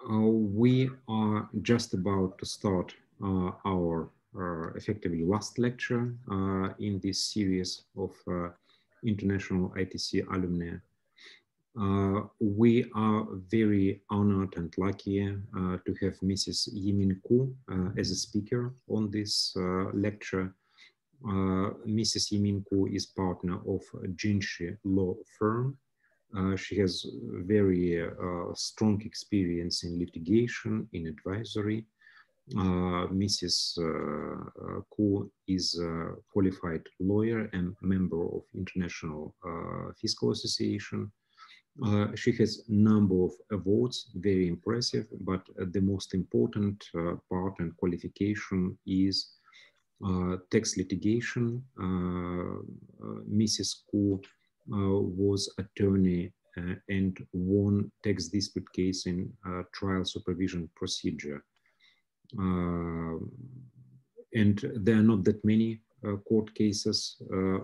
We are just about to start our effectively last lecture in this series of international ITC alumni. We are very honored and lucky to have Mrs. Yimin as a speaker on this lecture. Mrs. Yimin is partner of Jinshi Law Firm. She has very strong experience in litigation, in advisory. Mrs. Ku is a qualified lawyer and member of International Fiscal Association. She has a number of awards, very impressive, but the most important part and qualification is tax litigation. Mrs. Ku was attorney and won tax dispute case in trial supervision procedure. And there are not that many court cases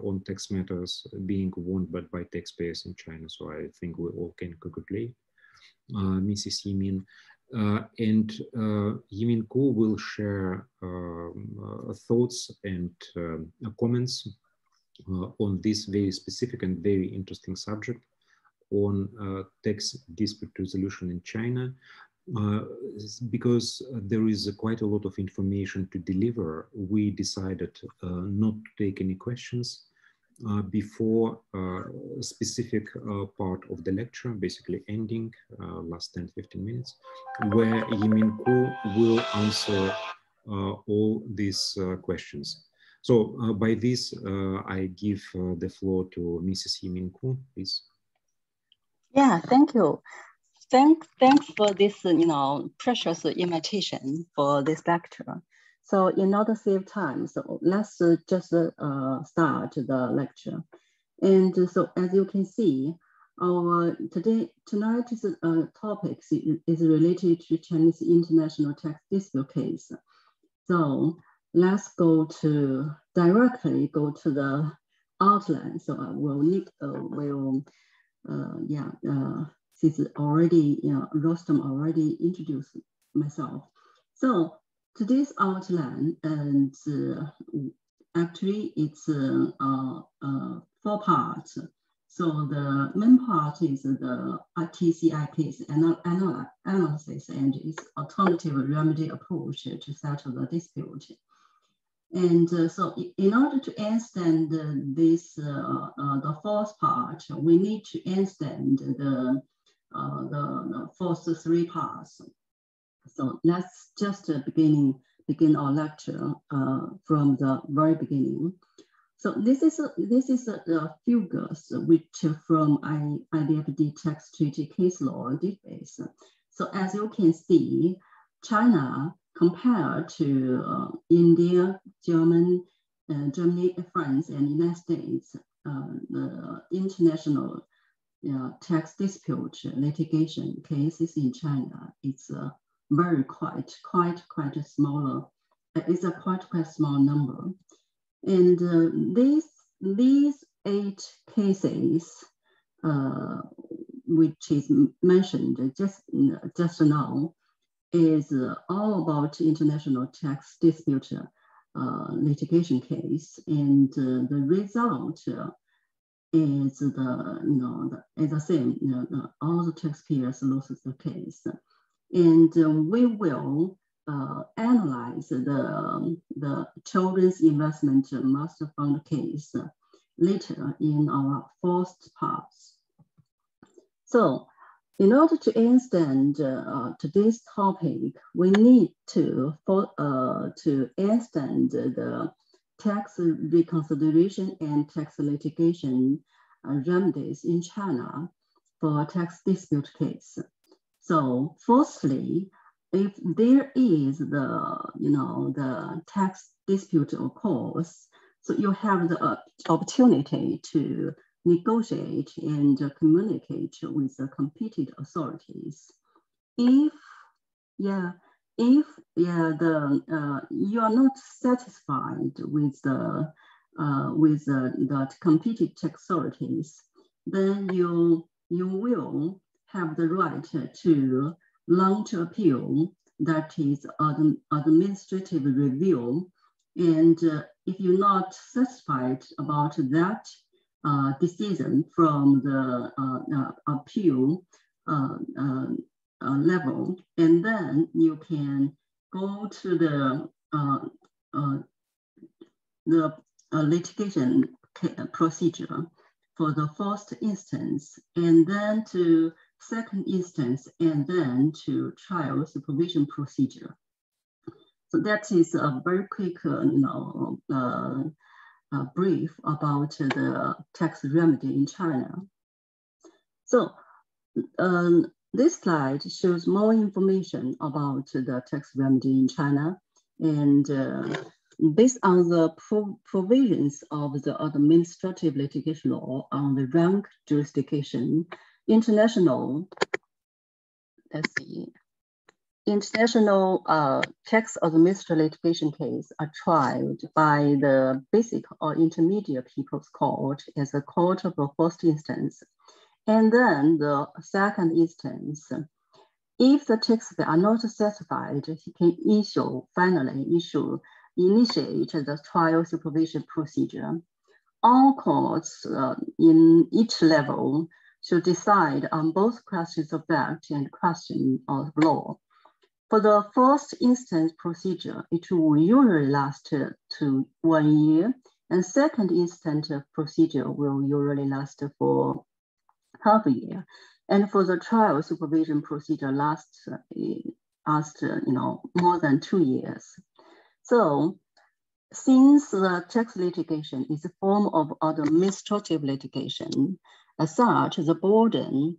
on tax matters being won by taxpayers in China. So I think we all can congratulate Mrs. Yimin. And Yimin Ku will share thoughts and comments on this very specific and very interesting subject on tax dispute resolution in China, because there is quite a lot of information to deliver. We decided not to take any questions before a specific part of the lecture, basically ending last 10-15 minutes, where Yimin Ku will answer all these questions. So by this, I give the floor to Mrs. Yimin Ku, please. Yeah, thank you. Thanks for this, precious invitation for this lecture. So in order to save time, so let's just start the lecture. And so as you can see, our tonight's topic is related to Chinese international tax dispute case. So let's directly go to the outline. So I will since already, Rostam already introduced myself. So today's outline, and actually it's 4 parts. So the main part is the ITC case analysis and its alternative remedy approach to settle the dispute. And so in order to understand this, the fourth part, we need to understand the first 3 parts. So let's just begin our lecture from the very beginning. So this is the figures which from IDFD tax treaty case law database. So as you can see, China compared to India, Germany, France, and United States, the international tax dispute litigation cases in China, it's very quite a smaller. It's a quite small number, and these 8 cases, which is mentioned just now, is all about international tax dispute litigation case, and the result is the same. All the taxpayers loses the case, and we will analyze the children's investment master fund case later in our first parts. So, in order to understand today's topic, we need to understand the tax reconsideration and tax litigation remedies in China for tax dispute case. So, firstly, if there is the tax dispute occurs, so you have the opportunity to negotiate and communicate with the competent authorities. If you are not satisfied with the competent tax authorities, then you will have the right to launch appeal, that is administrative review. And if you're not satisfied about that decision from the appeal level, and then you can go to the litigation procedure for the first instance, and then to second instance, and then to trial supervision procedure. So that is a very quick, brief about the tax remedy in China. So this slide shows more information about the tax remedy in China, and based on the provisions of the administrative litigation law on the rank jurisdiction, international tax administrative litigation case are tried by the basic or intermediate people's court as a court of the first instance. And then the second instance, if the taxpayer are not satisfied, he can initiate the trial supervision procedure. All courts in each level should decide on both questions of fact and question of law. For the first instance procedure, it will usually last to 1 year, and second instance procedure will usually last for half a year. And for the trial supervision procedure lasts more than 2 years. So since the tax litigation is a form of administrative litigation, as such, the burden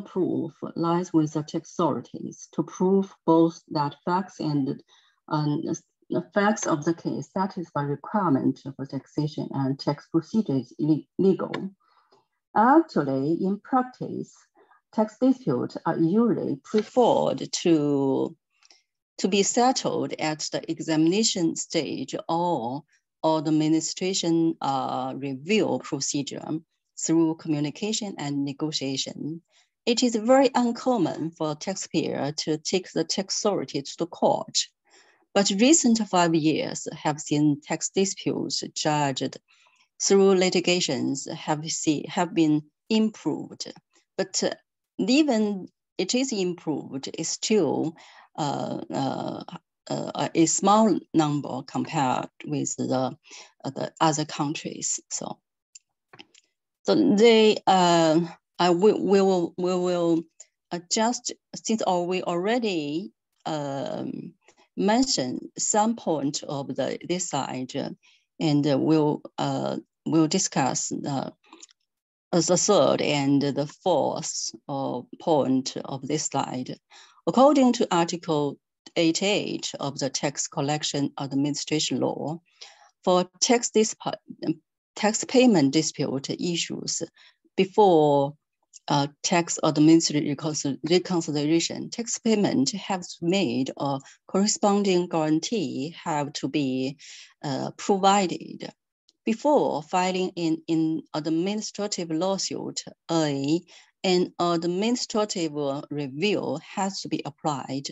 proof lies with the tax authorities to prove both that facts and the facts of the case satisfy requirement for taxation and tax procedure is legal. Actually, in practice, tax disputes are usually preferred to be settled at the examination stage or the administration review procedure through communication and negotiation. It is very uncommon for a taxpayer to take the tax authority to the court. But recent 5 years have seen tax disputes judged through litigations have been improved. But even it is improved, it's still a small number compared with the other countries. So they we will adjust, since we already mentioned some point of this slide, and we'll discuss the third and the fourth point of this slide. According to Article 88 of the Tax Collection Administration Law, for tax payment dispute issues before tax administrative reconsideration, tax payment has made a corresponding guarantee have to be provided. Before filing in administrative lawsuit, an administrative review has to be applied.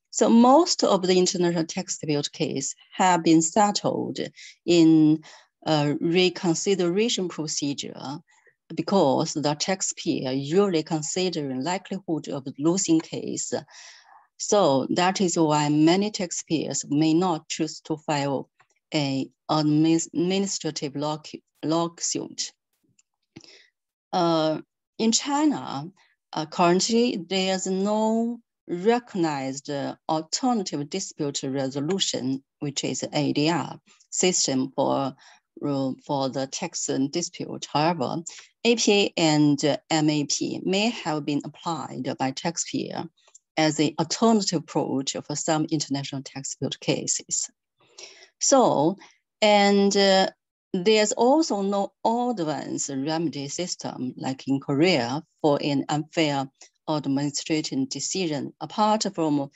So most of the international tax dispute cases have been settled in a reconsideration procedure because the taxpayer usually considering likelihood of losing case. So that is why many taxpayers may not choose to file an administrative lawsuit. In China, currently there's no recognized alternative dispute resolution, which is ADR system for the tax dispute. However, APA and MAP may have been applied by taxpayer as an alternative approach for some international tax dispute cases. So, and there's also no advanced remedy system like in Korea for an unfair administration decision, apart from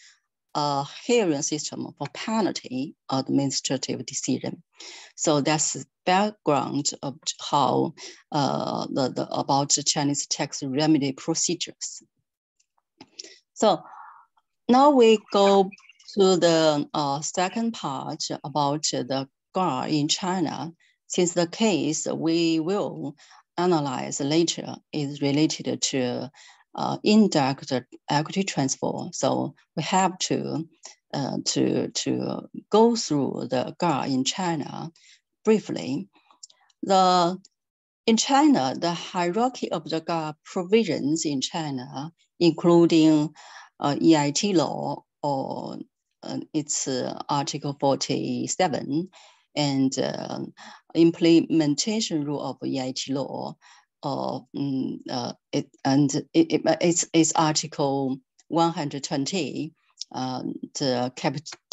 a hearing system for penalty administrative decision. So that's the background of how about the Chinese tax remedy procedures. So now we go to the second part about the GAR in China. Since the case we will analyze later is related to indirect equity transfer, so we have to go through the GAR in China briefly. In China, the hierarchy of the GAR provisions in China, including EIT law or its Article 47 and implementation rule of EIT law, it's Article 120, the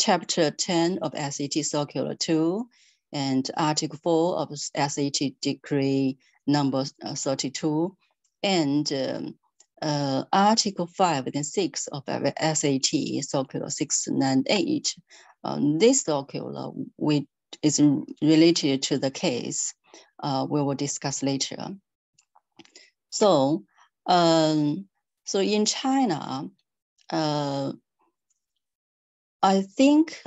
Chapter 10 of SAT Circular 2, and Article 4 of SAT Decree number 32, and Article 5 and 6 of SAT Circular 698. This circular, which is related to the case, we will discuss later. So, so in China, I think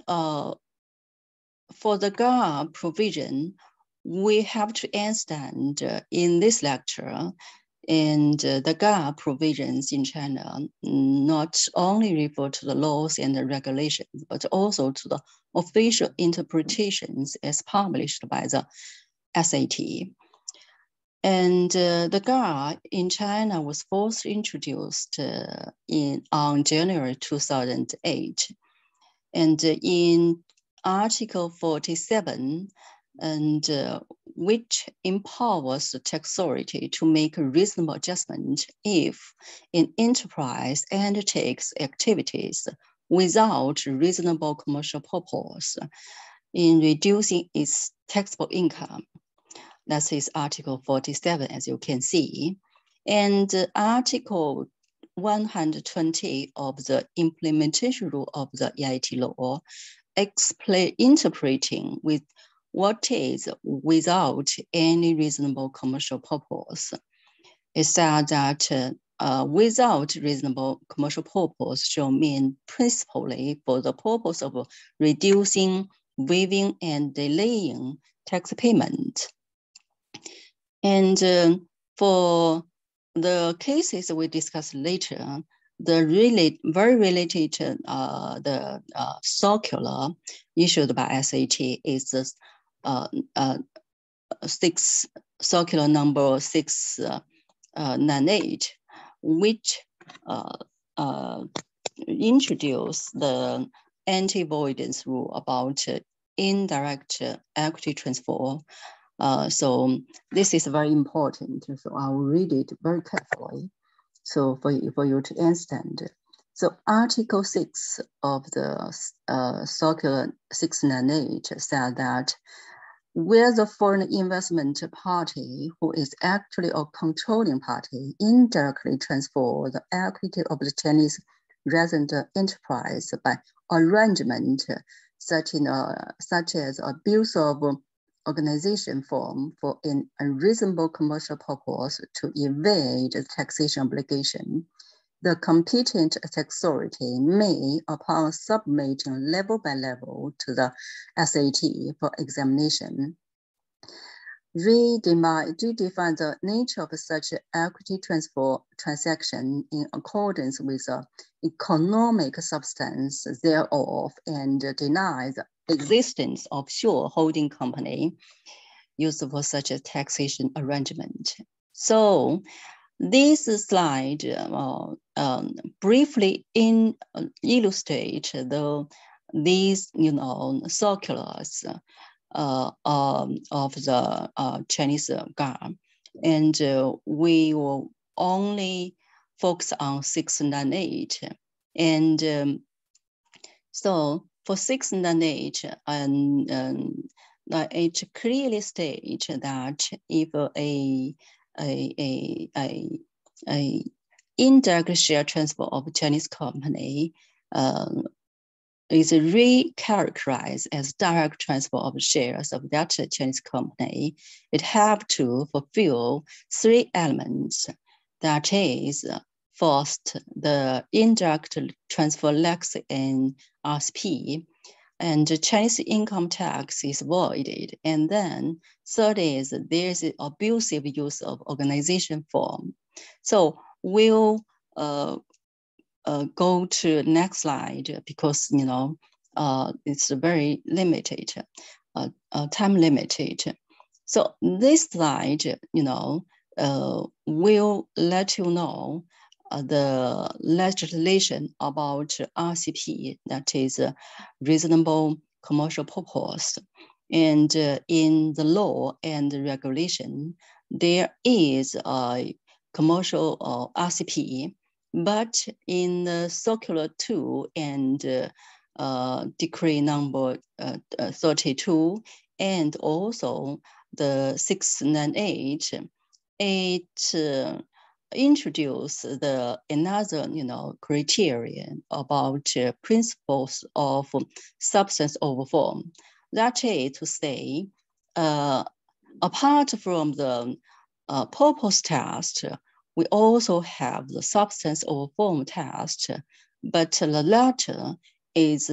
for the GAR provision, we have to understand in this lecture, and the GAR provisions in China not only refer to the laws and the regulations, but also to the official interpretations as published by the SAT. And the GAR in China was first introduced on January 2008. And in Article 47, and which empowers the tax authority to make a reasonable adjustment if an enterprise undertakes activities without reasonable commercial purpose in reducing its taxable income. That is Article 47, as you can see. And Article 120 of the implementation rule of the EIT law interpreting with what is without any reasonable commercial purpose. It said that without reasonable commercial purpose shall mean principally for the purpose of reducing, waiving, and delaying tax payment. And for the cases we discuss later, the very related to the circular issued by SAT is circular number 698, which introduced the anti-avoidance rule about indirect equity transfer. So this is very important. So I will read it very carefully. So for you to understand. So Article 6 of the Circular 698 said that where the foreign investment party, who is actually a controlling party, indirectly transfer the equity of the Chinese resident enterprise by arrangement such as abuse of organization form for an unreasonable commercial purpose to evade the taxation obligation, the competent tax authority may, upon submitting level by level to the SAT for examination, redefine the nature of such equity transfer transaction in accordance with the economic substance thereof and deny the existence of sure holding company used for such a taxation arrangement. So this slide briefly illustrate these circulars of the Chinese GAR, and we will only focus on 698. And so for 698, it clearly states that if a indirect share transfer of a Chinese company is recharacterized as direct transfer of shares of that Chinese company, it have to fulfill three elements. That is, First, the indirect transfer lags in RCP, and the Chinese income tax is avoided. And then third is there's abusive use of organization form. So we'll go to next slide because it's very limited, time limited. So this slide, will let you know the legislation about RCP, that is reasonable commercial purpose. And in the law and the regulation, there is a commercial RCP, but in the Circular 2 and Decree number 32, and also the 698, it introduce another criterion about principles of substance over form. That is to say, apart from the purpose test, we also have the substance over form test, but the latter is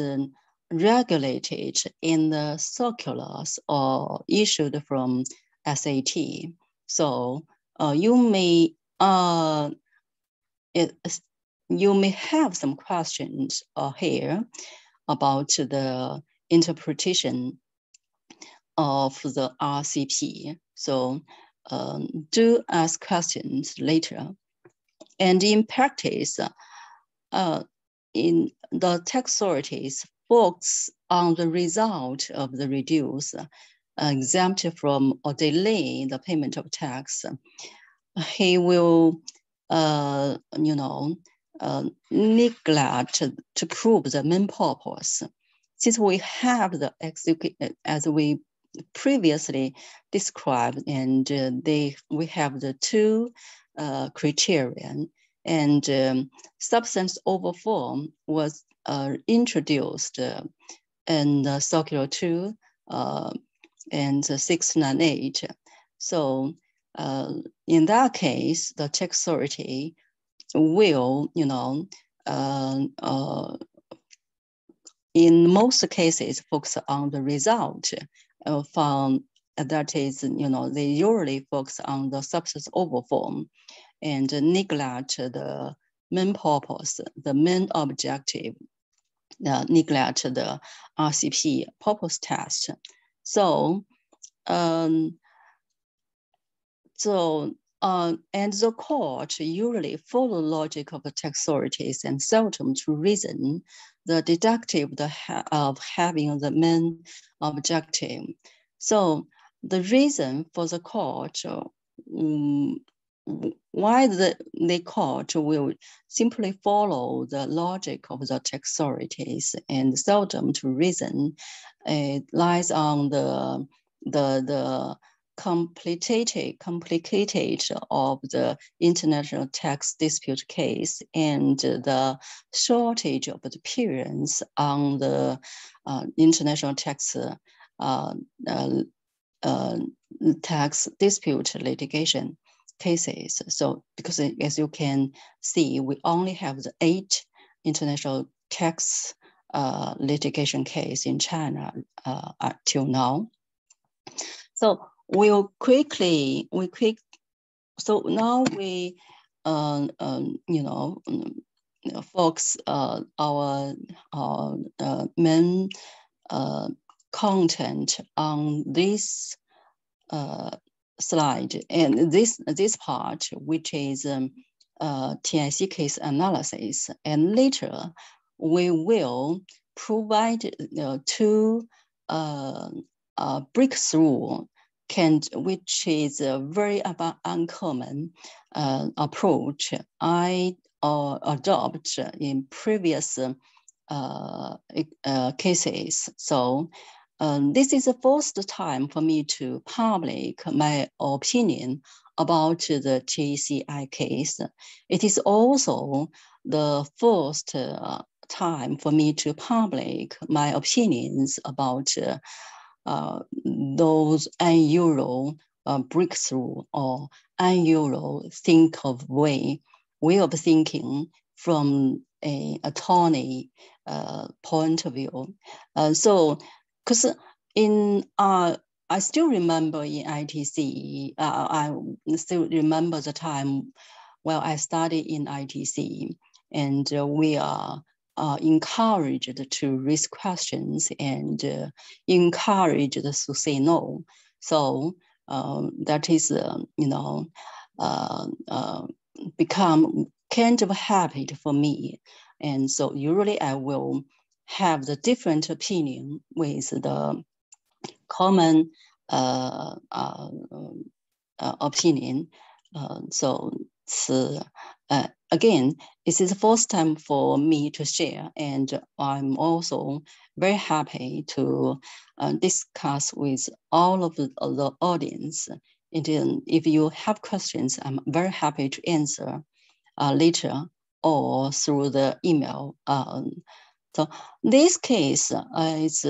regulated in the circulars or issued from SAT. So you may have some questions here about the interpretation of the RCP. So do ask questions later. And in practice, in the tax authorities focus on the result of the reduce, exempt from or delay the payment of tax. He will, neglect to prove the main purpose. Since we have the as we previously described, and we have the two criterion, and substance over form was introduced in the Circular 2 and 698. So in that case, the tax authority will, in most cases, focus on the result from that is, they usually focus on the substance over form and neglect the main purpose, the main objective, neglect the RCP purpose test. So, and the court usually follow the logic of the tax authorities and seldom to reason the deductive of having the main objective. So the reason for the court, why the court will simply follow the logic of the tax authorities and seldom to reason, it lies on the complicated of the international tax dispute case and the shortage of appearance on the international tax tax dispute litigation cases. So because as you can see, we only have the 8 international tax litigation case in China till now. So so now we focus our main content on this slide, and this part, which is TIC case analysis, and later we will provide 2 breakthrough, which is a very uncommon approach I adopt in previous cases. So this is the first time for me to public my opinion about the TCI case. It is also the first time for me to public my opinions about those unusual breakthrough or unusual think of way way of thinking from an attorney point of view. So, because I still remember in ITC, I still remember the time while I studied in ITC, and we are encouraged to raise questions and encouraged to say no. So that is, become kind of a habit for me. And so usually I will have the different opinion with the common opinion. Again, this is the first time for me to share, and I'm also very happy to discuss with all of the audience. And if you have questions, I'm very happy to answer later or through the email. So this case is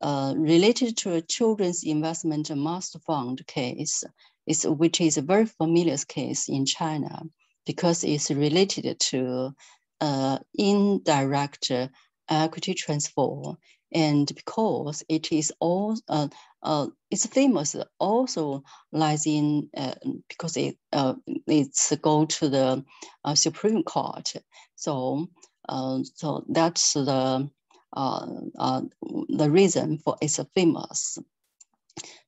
related to a children's investment master fund case, which is a very familiar case in China because it's related to indirect equity transfer, and because it is all it's famous also lies in because it's go to the Supreme Court. So so that's the reason for it's famous.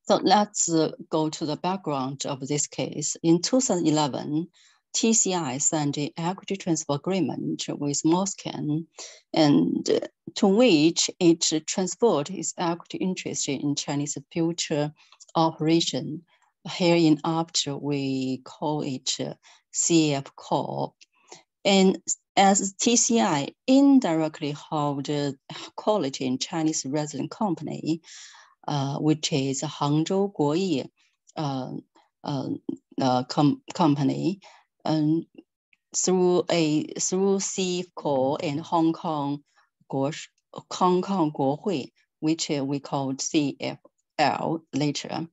So let's go to the background of this case. In 2011, TCI signed an equity transfer agreement with Moscan, and to which it transferred its equity interest in Chinese future operation. Hereinafter, we call it CF Corp. And as TCI indirectly hold quality in Chinese resident company, which is Hangzhou Guoyi company, through CFCO and Hong Kong Guohui, which we called CFL later.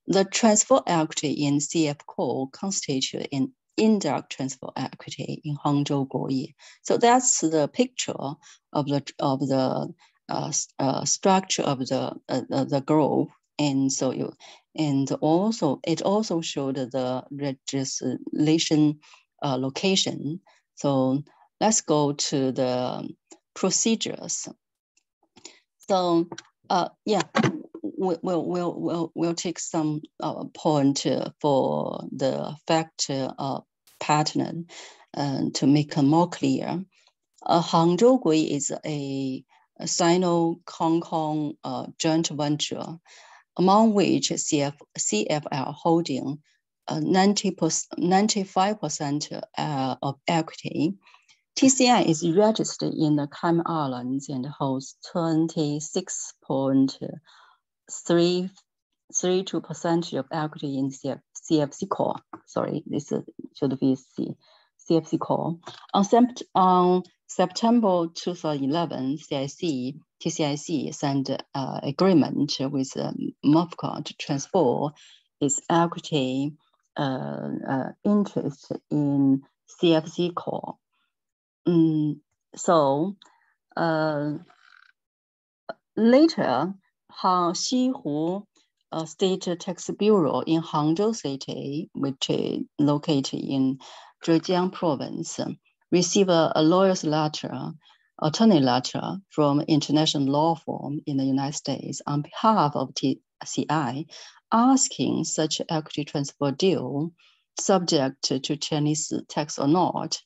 The transfer equity in CFCO constitute an indirect transfer equity in Hangzhou Guoyi. So that's the picture of the structure of the group, and so it also showed the registration location. So let's go to the procedures. So yeah, we'll take some point for the fact pattern to make it more clear. Hangzhou Guoyi is a Sino-Hong Kong joint venture, among which CFL holding 95% of equity. TCI is registered in the Cayman Islands and holds 26.32% of equity in CFC Core. Sorry, this should be CFC Core. On September 2011, TCIC signed an agreement with MOFCA to transfer its equity interest in CFC Core. So later, Xinhu State Tax Bureau in Hangzhou City, which is located in Zhejiang Province, received a lawyer's letter, attorney letter from international law firm in the United States on behalf of TCI, asking such equity transfer deal subject to Chinese tax or not.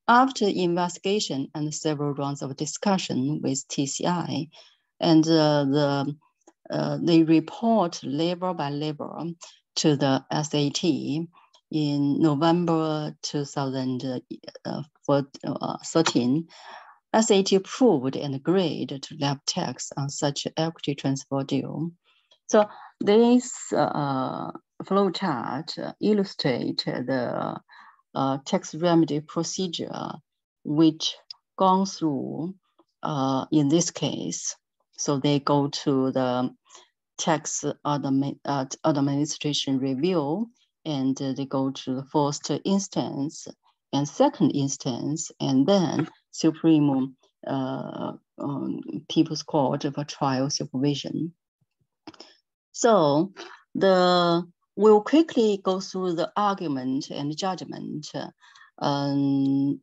After investigation and several rounds of discussion with TCI, and they report labor by labor to the SAT in November 2013. SAT approved and agreed to levy tax on such equity transfer deal. So this flow chart illustrates the tax remedy procedure which gone through in this case. So they go to the tax administration review, and they go to the first instance, and second instance, and then Supreme People's Court for trial supervision. So we'll quickly go through the argument and judgment, and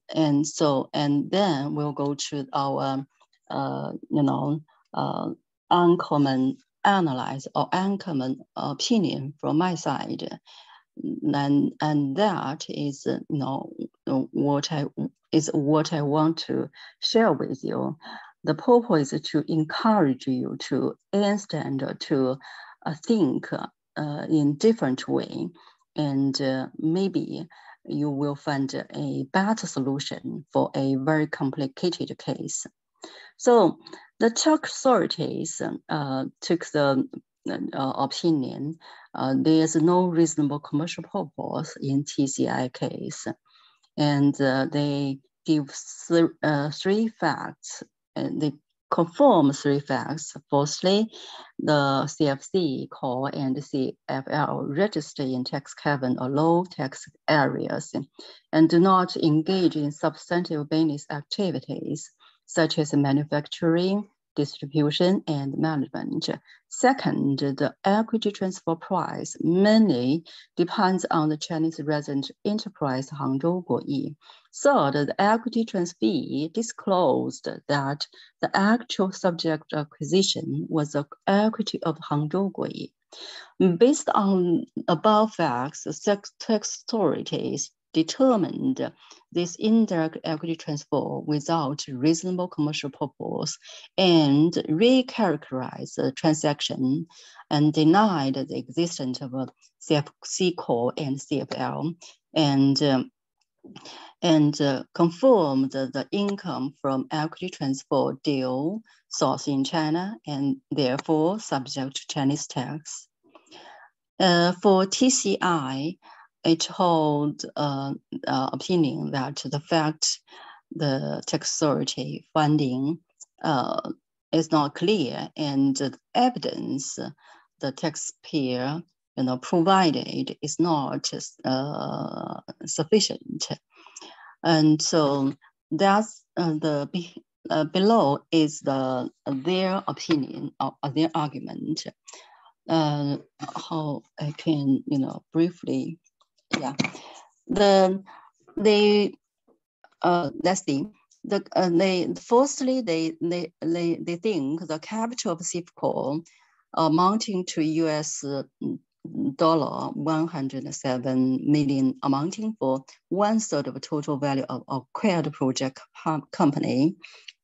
then we'll go to our uncommon analyze or uncommon opinion from my side. And that is what I want to share with you. The purpose is to encourage you to understand, to think in different way, and maybe you will find a better solution for a very complicated case. So the Turk authorities took the opinion there's no reasonable commercial purpose in TCI case, and they give three facts, and they confirm three facts. Firstly, the CFC core and CFL register in tax haven or low tax areas and do not engage in substantive business activities such as manufacturing, distribution, and management. Second, the equity transfer price mainly depends on the Chinese resident enterprise Hangzhou Guoyi. Third, the equity transfer disclosed that the actual subject acquisition was the equity of Hangzhou Guoyi. Based on above facts, the tax authorities determined this indirect equity transfer without reasonable commercial purpose and recharacterized the transaction and denied the existence of a CFC core and CFL and confirmed the income from equity transfer deal sourced in China and therefore subject to Chinese tax. For TCI, it holds opinion that the fact the tax authority funding is not clear, and the evidence the taxpayer provided is not sufficient. And so that's below is their opinion or their argument. How I can briefly. Yeah, let's see. Firstly they think the capital of CIFCO amounting to $107 million, amounting for 1/3 of the total value of acquired project company.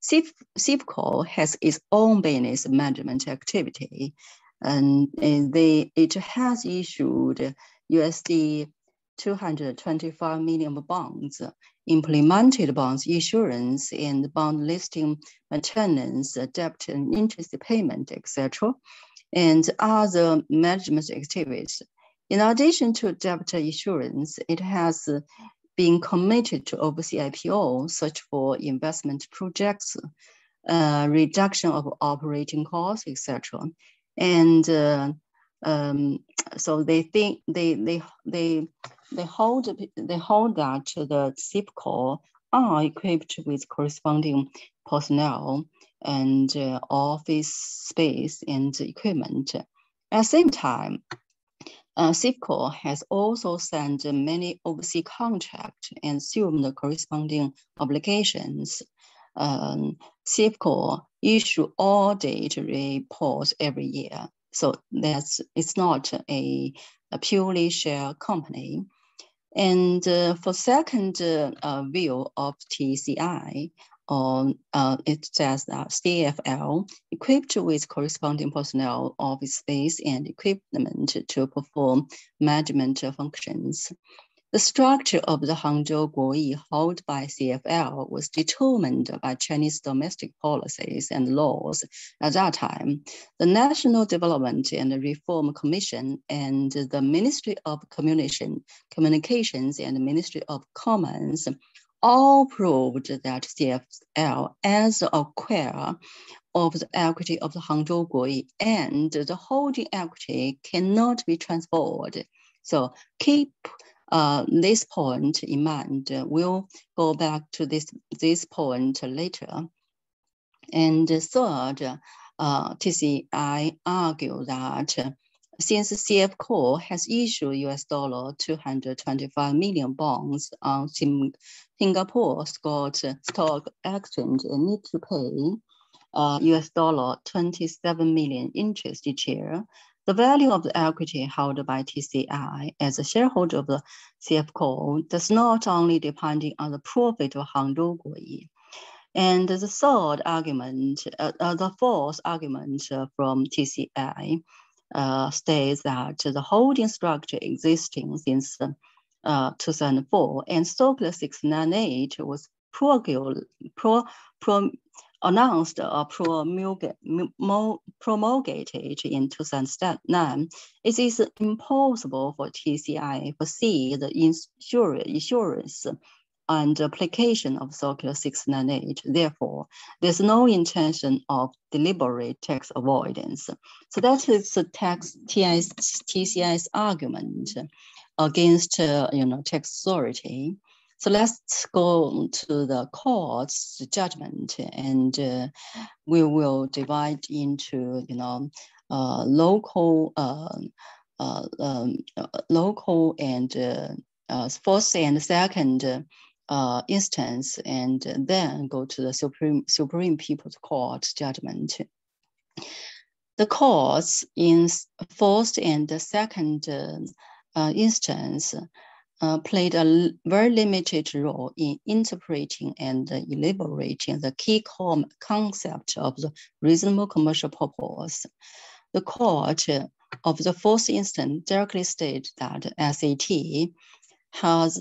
CIFCO has its own business management activity, and it has issued $225 million bonds, implemented bonds issuance and bond listing maintenance, debt and interest payment, etc., and other management activities. In addition to debt issuance, it has been committed to oversee IPO, search for investment projects, reduction of operating costs, etc. And so they think they hold that the CIFCO are equipped with corresponding personnel and office space and equipment. At the same time, CIFCO has also signed many overseas contracts and assumed the corresponding obligations. CIFCO issue audit reports every year. So it's not a purely share company. And for second view of TCI, it says that CFL equipped with corresponding personnel, office space, and equipment to perform management functions. The structure of the Hangzhou Guoyi held by CFL was determined by Chinese domestic policies and laws at that time. The National Development and Reform Commission and the Ministry of Communications and the Ministry of Commerce all proved that CFL, as the acquirer of the equity of the Hangzhou Guoyi and the holding equity, cannot be transferred. So keep this point in mind. We'll go back to this point later. And third, TCI argue that since CF Core has issued US $225 million bonds on Singapore Stock Exchange and need to pay US $27 million interest each year, the value of the equity held by TCI as a shareholder of the CF Core does not only depend on the profit of Hangzhou Guoyi. And the third argument, the fourth argument from TCI states that the holding structure existing since 2004 and Circular 698 was announced or promulgated in 2009, it is impossible for TCI to foresee the insurance and application of Circular 698. Therefore, there's no intention of deliberate tax avoidance. So that is the TCI's argument against tax authority. So let's go to the court's judgment, and we will divide into local and first and second instance, and then go to the Supreme People's Court judgment. The courts in first and second instance played a very limited role in interpreting and elaborating the key concept of the reasonable commercial purpose. The court of the first instance directly stated that SAT has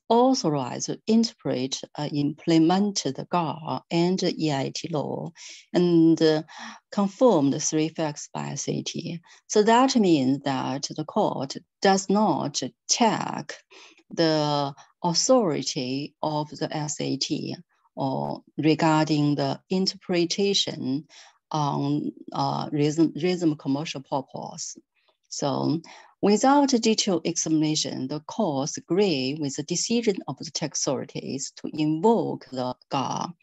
authorized to interpret and implement the GAR and EIT law and confirmed the three facts by SAT. So that means that the court does not check the authority of the SAT or regarding the interpretation on reasonable commercial purpose. So without a detailed explanation, the courts agree with the decision of the tax authorities to invoke the GAR.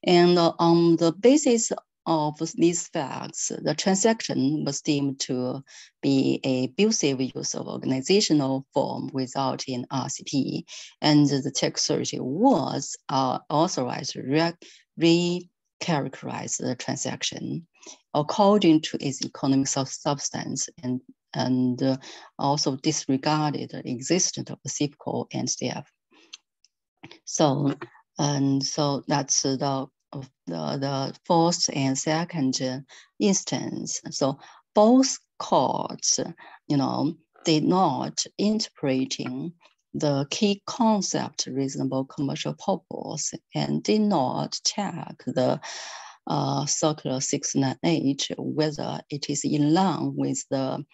And on the basis of these facts, the transaction was deemed to be an abusive use of organizational form without an RCP, and the tax authority was authorized to recharacterize the transaction according to its economic substance and also disregarded the existence of the CIFCO and CF. So that's the first and second instance. So both courts, did not interpreting the key concept reasonable commercial purpose and did not check the Circular 698 whether it is in line with the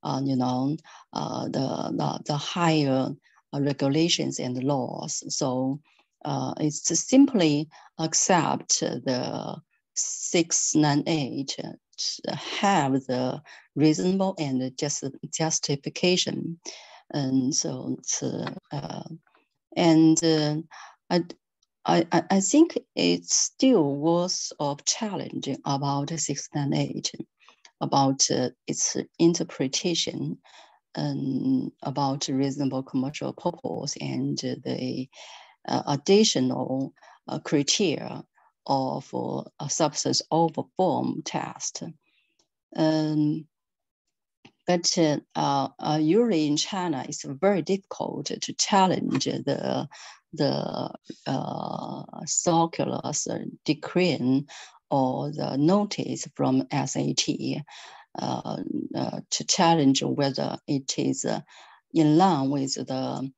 the higher regulations and laws. So it's simply accept the 698 have the reasonable and justification, and so I think it's still worth of challenging about 698, about its interpretation, about reasonable commercial purpose and the additional criteria of a substance over form test. But usually in China, it's very difficult to challenge the circulars, decree, or the notice from SAT to challenge whether it is in line with the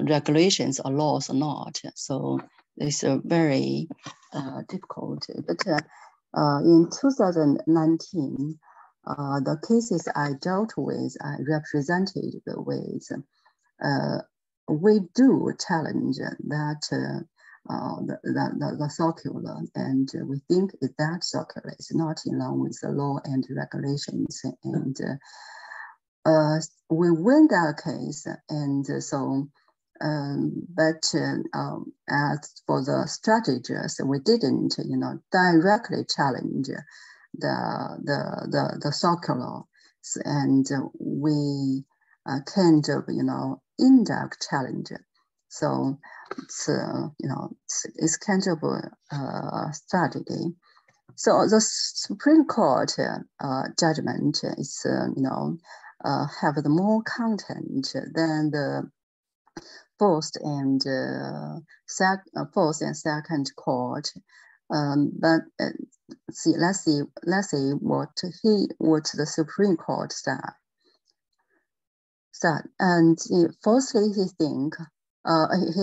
regulations or laws or not. So it's very difficult. But in 2019, the cases I dealt with, I represented with, we do challenge that the circular, and we think that circular is not in line with the law and regulations, we win that case, and so. But as for the strategies, we didn't, directly challenge the circular, and we kind of, indirect challenge. So it's, it's kind of a strategy. So the Supreme Court judgment is, have the more content than the first and second court. But let's see what the Supreme Court said. And firstly, he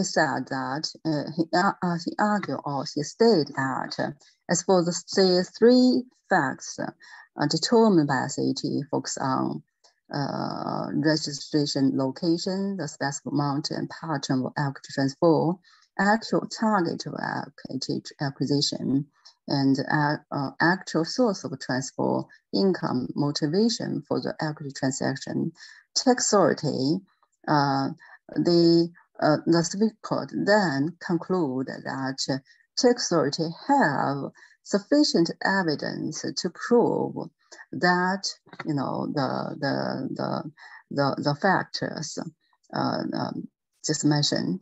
said that he argued, or he stated that as for the three facts determined by SAT, focus on registration location, the specific amount and pattern of equity transfer, actual target of equity acquisition, and actual source of transfer, income, motivation for the equity transaction. Tax authority, the Supreme Court then concluded that tax authority have sufficient evidence to prove that the factors just mentioned.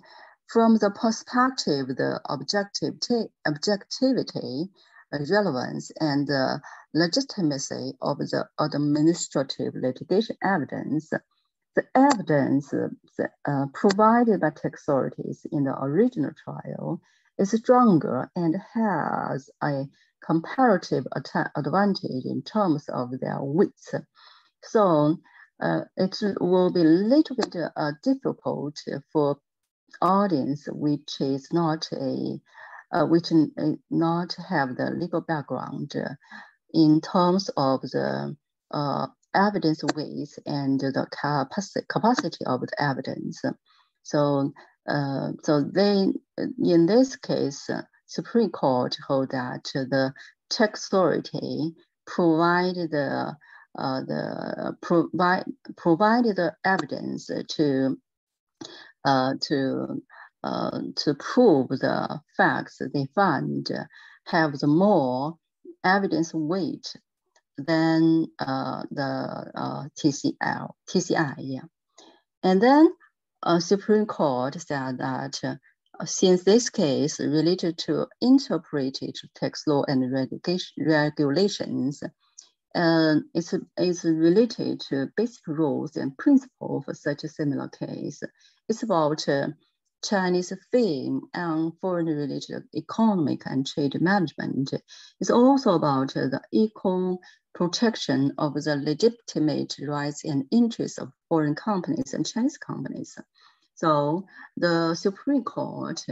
From the perspective, the objectivity, relevance, and the legitimacy of the administrative litigation evidence, the evidence provided by tax authorities in the original trial is stronger and has a comparative advantage in terms of their weight. So it will be a little bit difficult for audience which is not not have the legal background in terms of the evidence weight and the capacity of the evidence. So they, in this case, Supreme Court hold that the tax authority provided the evidence to prove the facts they find have the more evidence weight than the TCI, yeah. And then Supreme Court said that since this case related to interpreted tax law and regulations, it's related to basic rules and principles for such a similar case. It's about Chinese theme on foreign-related economic and trade management. It's also about the equal protection of the legitimate rights and interests of foreign companies and Chinese companies. So the Supreme Court,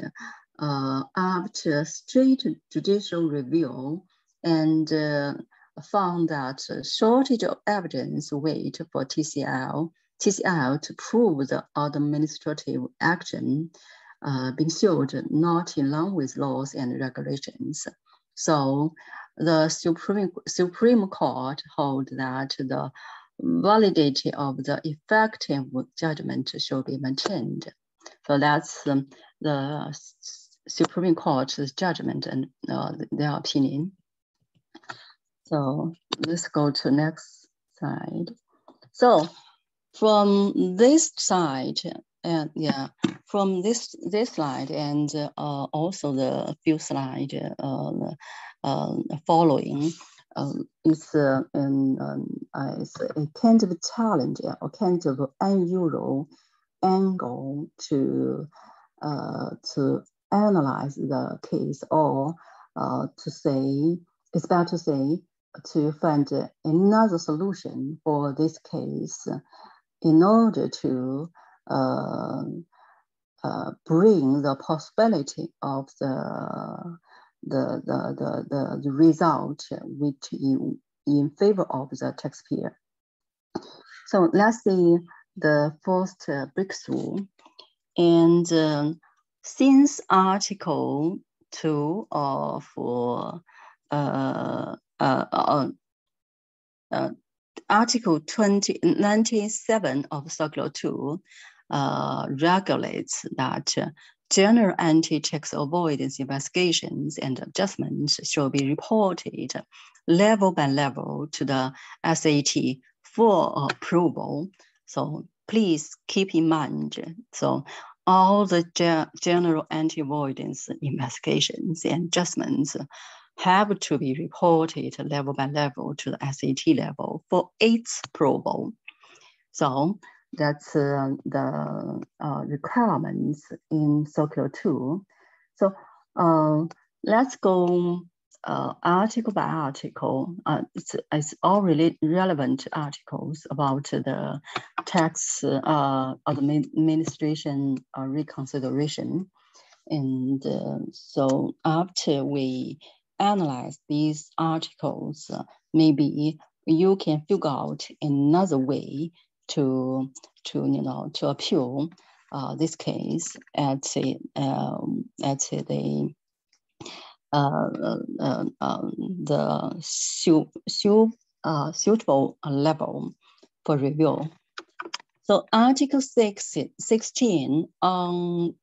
after strict judicial review, and found that shortage of evidence weight for TCL to prove the administrative action being showed not in line with laws and regulations. So the Supreme Court held that the validity of the effective judgment should be maintained. So that's the Supreme Court's judgment and their opinion. So let's go to next slide. So from this side, from this slide and also the few slides following, it's a kind of challenge or kind of unusual angle to analyze the case, or to say, it's better to say, to find another solution for this case in order to bring the possibility of the result which in favor of the taxpayer. So let's see the first breakthrough. And since Article 2 of Article 97 of Circular 2 regulates that general anti-tax avoidance investigations and adjustments shall be reported level by level to the SAT for approval. So please keep in mind, so all the general anti-avoidance investigations and adjustments have to be reported level by level to the SAT level for its approval. So that's the requirements in Circular 2. So let's go article by article. It's all relevant articles about the tax administration reconsideration. And so after we analyze these articles, maybe you can figure out another way to appeal this case at the suitable level for review. So Article 16 on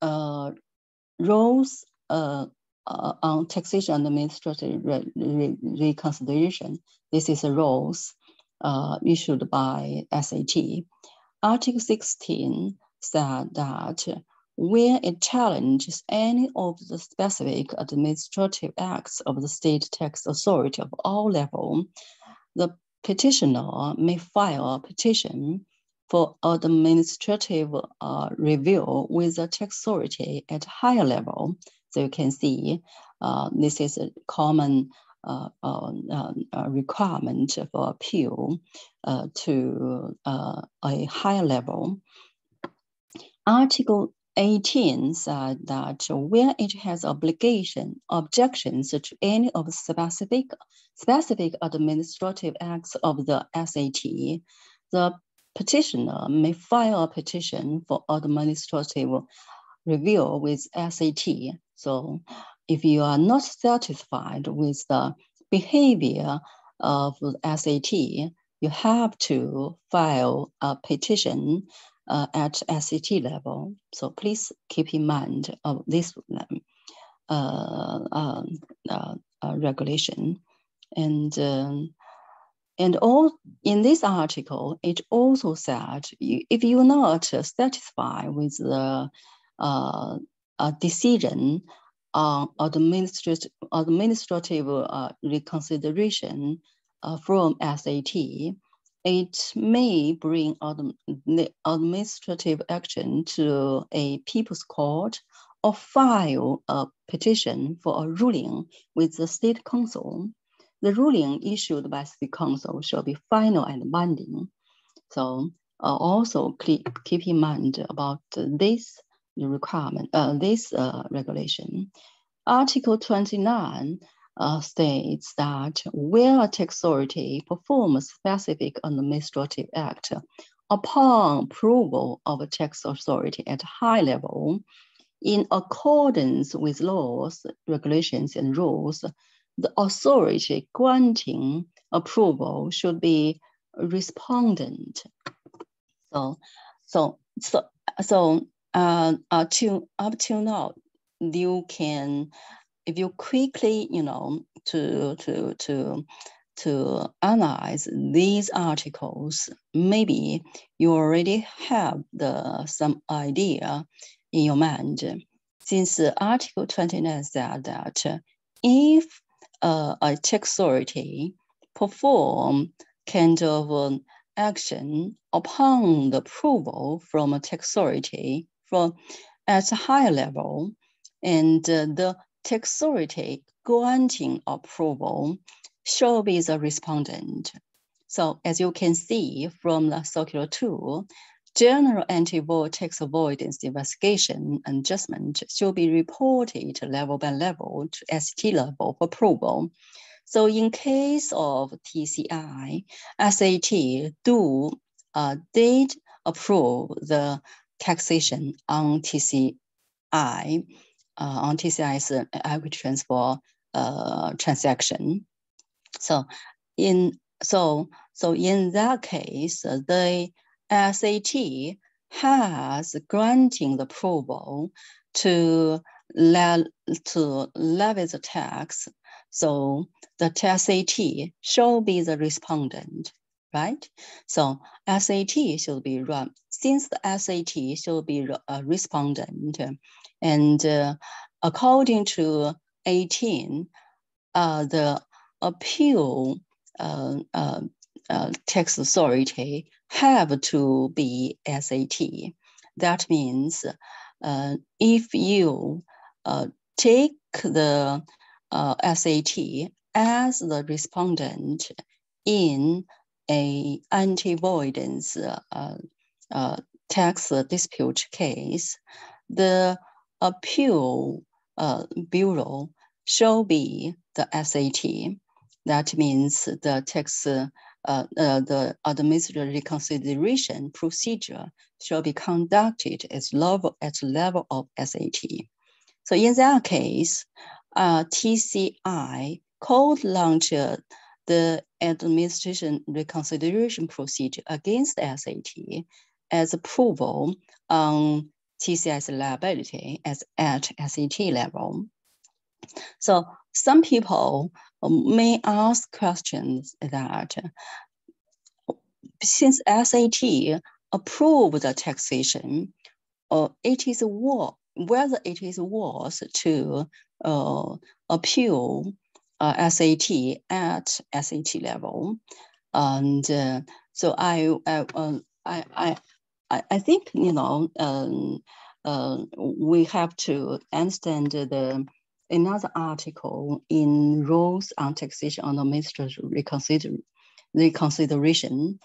rules on taxation and administrative reconsideration. This is a rules issued by SAT. Article 16 said that where it challenges any of the specific administrative acts of the state tax authority of all levels, the petitioner may file a petition for administrative review with the tax authority at higher level. So you can see this is a common requirement for appeal to a higher level. Article 18 said that where it has objections to any of the specific administrative acts of the SAT, the petitioner may file a petition for administrative review with SAT. So if you are not satisfied with the behavior of SAT, you have to file a petition at SAT level. So please keep in mind of this regulation. And all in this article, it also said if you're not satisfied with the decision on administrative reconsideration from SAT, it may bring administrative action to a people's court or file a petition for a ruling with the state council. The ruling issued by State Council shall be final and binding. So also keep in mind about this requirement, this regulation. Article 29 states that where a tax authority performs a specific administrative act upon approval of a tax authority at a high level, in accordance with laws, regulations, and rules, the authority granting approval should be respondent. So up till now, you can, if you quickly, to analyze these articles, maybe you already have some idea in your mind. Since Article 29 said that if a tax authority perform kind of action upon the approval from a tax authority at a higher level, and the tax authority granting approval shall be the respondent. So as you can see from the Circular 2, general anti-tax avoidance investigation and adjustment should be reported level by level to ST level for approval. So in case of TCI, SAT did approve the taxation on TCI, on TCI's equity transfer transaction. So So in that case, the SAT has granting the approval to levy the tax. So the SAT shall be the respondent, right? So SAT should be run, since the SAT should be a respondent, and according to 18, the appeal tax authority have to be SAT. That means if you take the SAT as the respondent in a anti-avoidance tax dispute case, the appeal bureau shall be the SAT. That means the tax, the administrative reconsideration procedure shall be conducted at level of SAT. So in that case, TCI could launch the administration reconsideration procedure against SAT as approval on TCI's liability at SAT level. So some people may ask questions that since SAT approved the taxation, it is whether it is worth to appeal SAT at SAT level, and so I think we have to understand another article in Rules on Taxation on Administrative Reconsideration.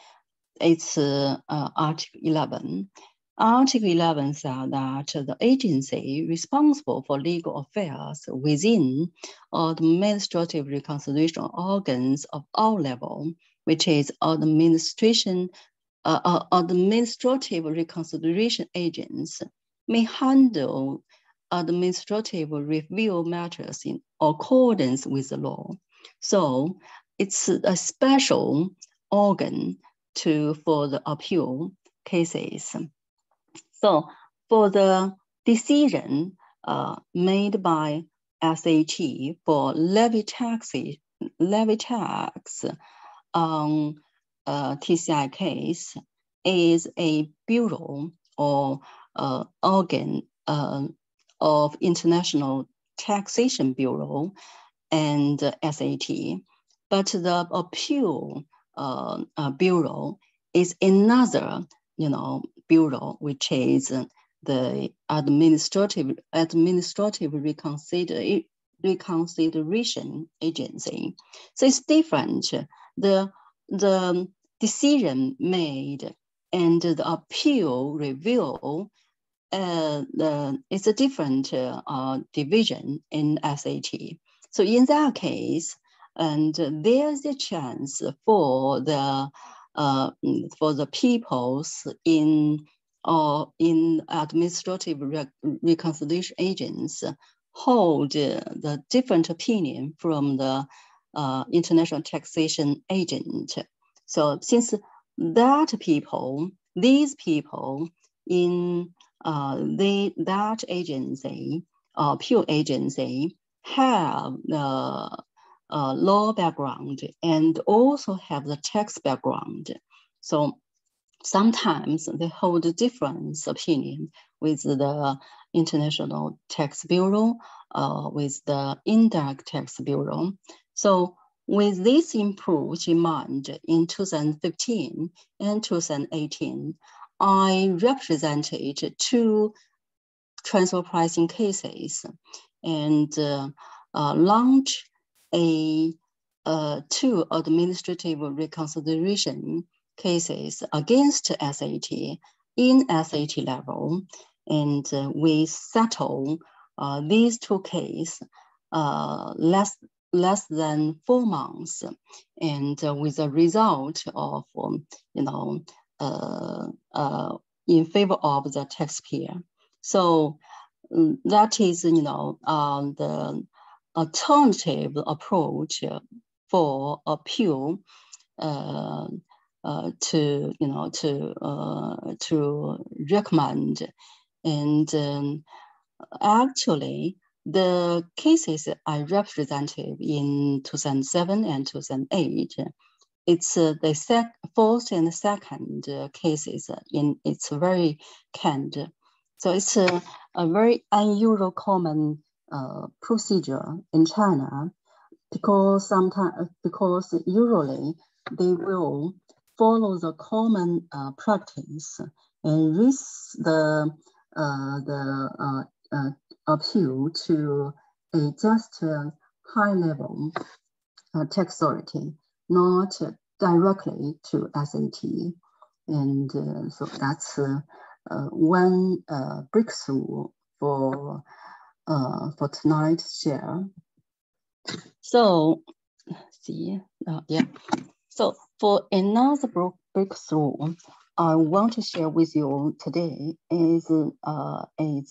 It's Article 11. Article 11 said that the agency responsible for legal affairs within administrative reconsideration organs of all levels, which is administrative reconsideration agents, may handle administrative review matters in accordance with the law. So it's a special organ for the appeal cases. So for the decision made by SAT for levy tax on TCI case is a bureau or organ of International Taxation Bureau and SAT, but the appeal bureau is another, bureau, which is the administrative reconsideration agency. So it's different. The decision made and the appeal review, it's a different division in SAT. So in that case, and there's a chance for the peoples in administrative reconciliation agents hold the different opinion from the international taxation agent. So since these people in that agency, appeal agency, have the law background and also have the tax background. So sometimes they hold a different opinion with the International Tax Bureau, with the Indirect Tax Bureau. So with this approach in mind, in 2015 and 2018, I represented 2 transfer pricing cases and launched 2 administrative reconsideration cases against SAT in SAT level, and we settle these 2 cases less than 4 months, and with a result of in favor of the taxpayer. So that is the alternative approach for appeal recommend. And actually, the cases I represented in 2007 and 2008, it's the first and second cases in its very kind. So it's a very unusual common procedure in China, because usually they will follow the common practice and risk the appeal to a just high level tax authority, not directly to SAT. And so that's one breakthrough for tonight's share. So, So for another breakthrough, I want to share with you today is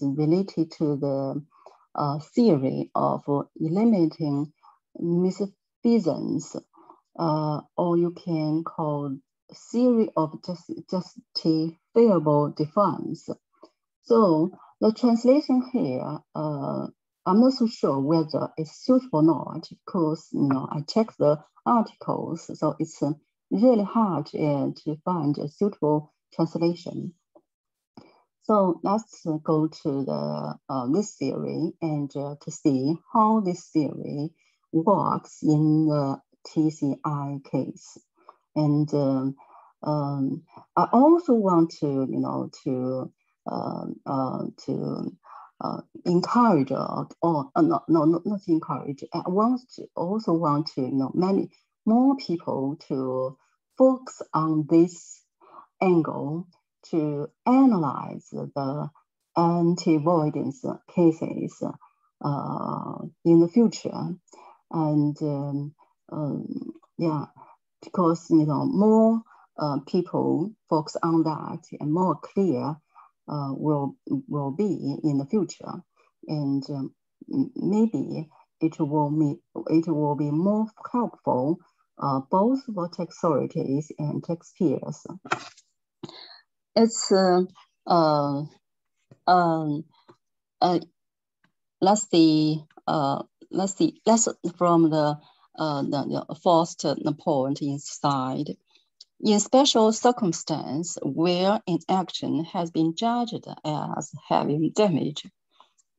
related to the theory of eliminating misfeasance, or you can call theory of justifiable defense. So the translation here, I'm not so sure whether it's suitable or not, because I checked the articles, so it's really hard to find a suitable translation. So let's go to the this theory and to see how this theory works in the TCI case. And I also want to encourage, or not encourage. I also want to many more people to focus on this angle to analyze the anti-avoidance cases in the future, and because more people focus on that, and more clear will be in the future, and maybe it will be more helpful both for tax authorities and taxpayers. It's let's see from the first point inside. In special circumstance where an action has been judged as having damage,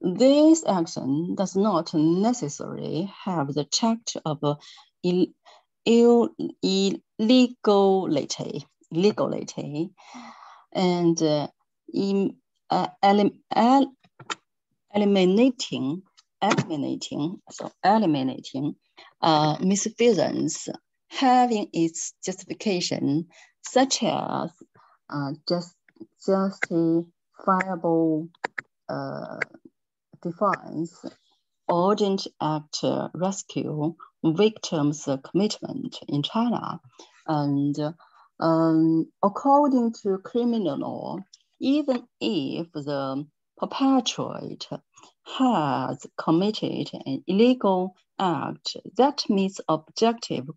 this action does not necessarily have the charge of illegality, and eliminating misfeasance having its justification, such as justifiable defense, urgent act rescue, victims commitment in China. And according to criminal law, even if the perpetrator has committed an illegal act that meets objective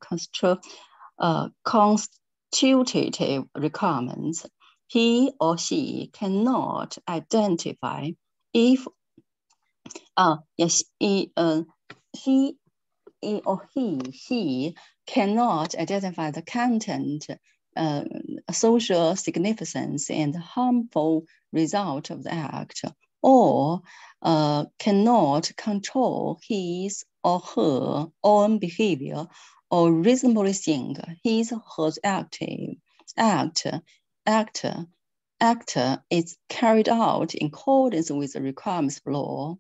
constitutive requirements, he or she cannot identify if she cannot identify the content, social significance, and harmful result of the act, or cannot control his or her own behavior, or reasonably think his or her act is carried out in accordance with the requirements of law,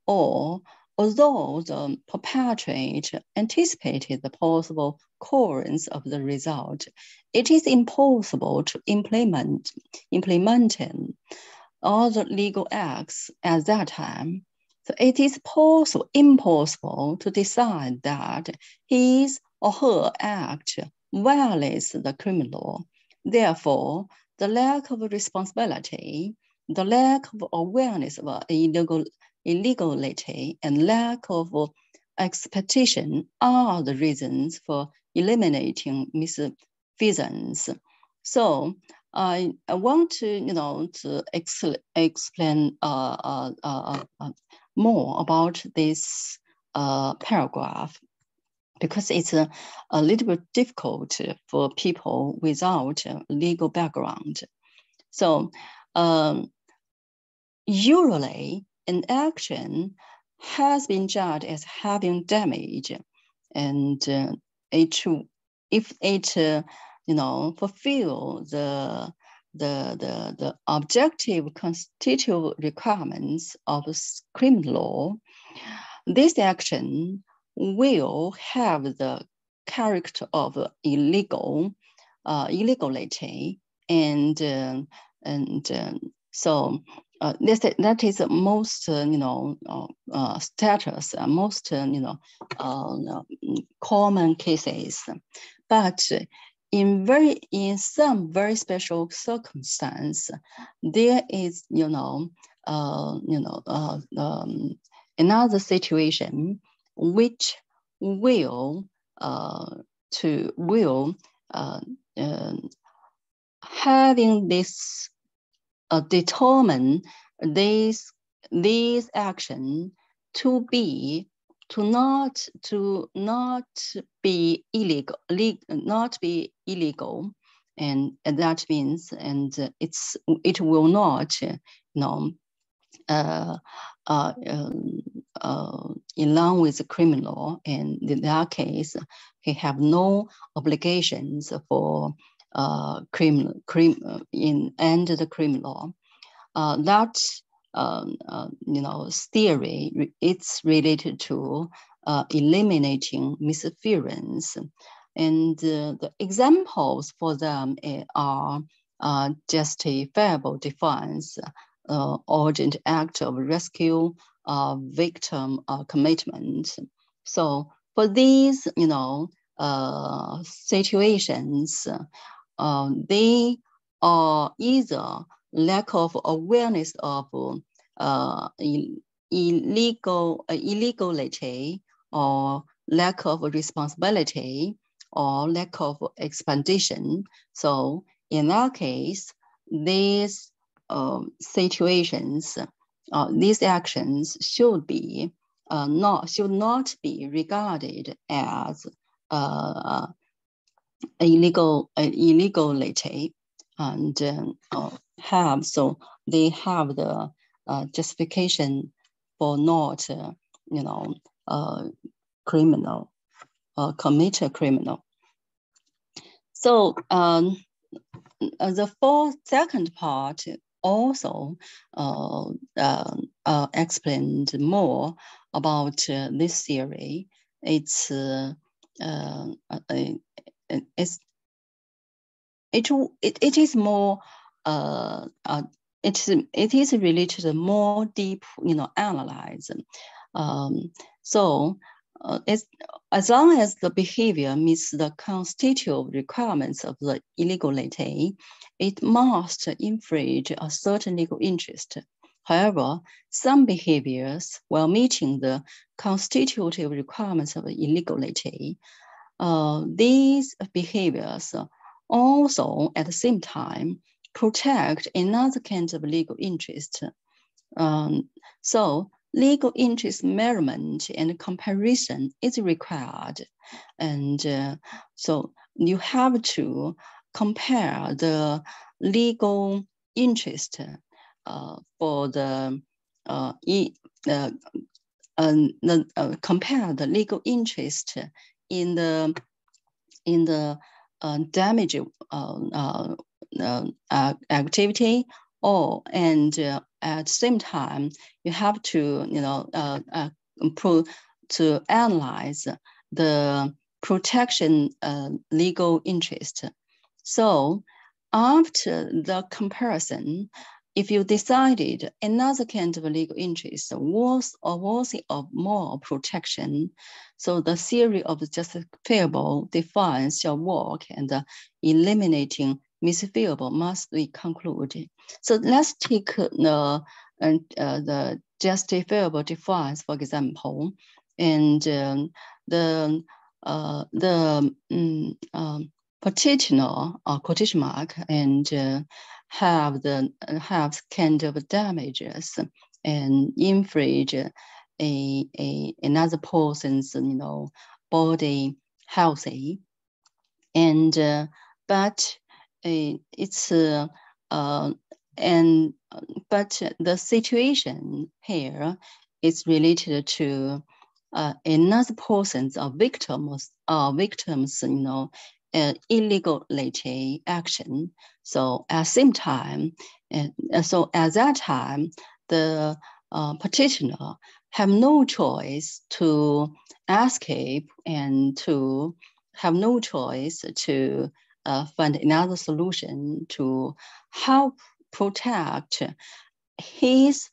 or although the perpetrator anticipated the possible occurrence of the result, it is impossible to implement all the legal acts at that time. So it is impossible to decide that his or her act violates the criminal law. Therefore, the lack of responsibility, the lack of awareness of illegality, and lack of expectation are the reasons for eliminating misfeasance. So I want to, to explain more about this paragraph, because it's a little bit difficult for people without a legal background. So usually an action has been judged as having damage, and if it fulfill the objective constitutive requirements of criminal law, this action will have the character of illegality, and so that is the most status, most common cases. But in some very special circumstance, there is another situation which will having this determine these action to not be illegal, and that means, and it will not along with the criminal law, and in that case, he have no obligations for under the criminal law. That theory, it's related to eliminating misfeasance, and the examples for them are justifiable defense, urgent act of rescue, victim commitment. So for these, situations, they are either lack of awareness of illegality, or lack of responsibility, or lack of expedition. So in that case, these situations, these actions should not be regarded as illegality, and they have the justification for not commit a criminal. So the second part also explained more about this theory. It is more it is related to more deep analyze. So as long as the behavior meets the constitutive requirements of the illegality, it must infringe a certain legal interest. However, some behaviors, while meeting the constitutive requirements of illegality, these behaviors also at the same time protect another kind of legal interest. So legal interest measurement and comparison is required. And so you have to compare the legal interest for the compare the legal interest in the damage activity, and at the same time you have to to analyze the protection legal interest. So after the comparison, if you decided another kind of legal interest was worthy of more protection, so the theory of justifiable defense shall work, and eliminating misfeasible must be concluded. So let's take the justifiable defense, for example, and the partitional quotation mark and have kind of damages and infringe another person's body healthy, and but the situation here is related to another person's victims illegal action. So at the same time, so at that time, the petitioner have no choice to escape and to have no choice to find another solution to help protect his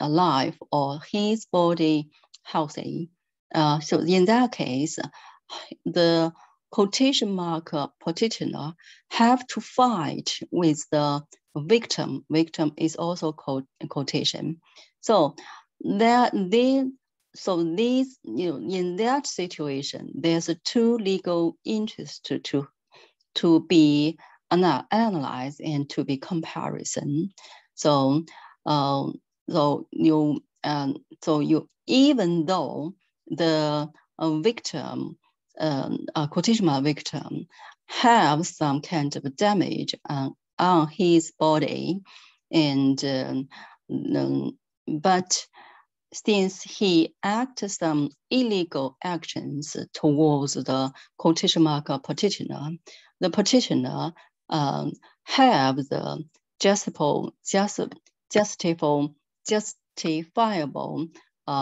life or his body healthy. So in that case, the quotation mark petitioner have to fight with the victim. Victim is also quotation. So these, in that situation, there's two legal interests to be analyzed and to be comparison. So even though the victim, quotation mark victim, have some kind of damage on his body, and but since he acted some illegal actions towards the quotation mark petitioner, the petitioner have the justifiable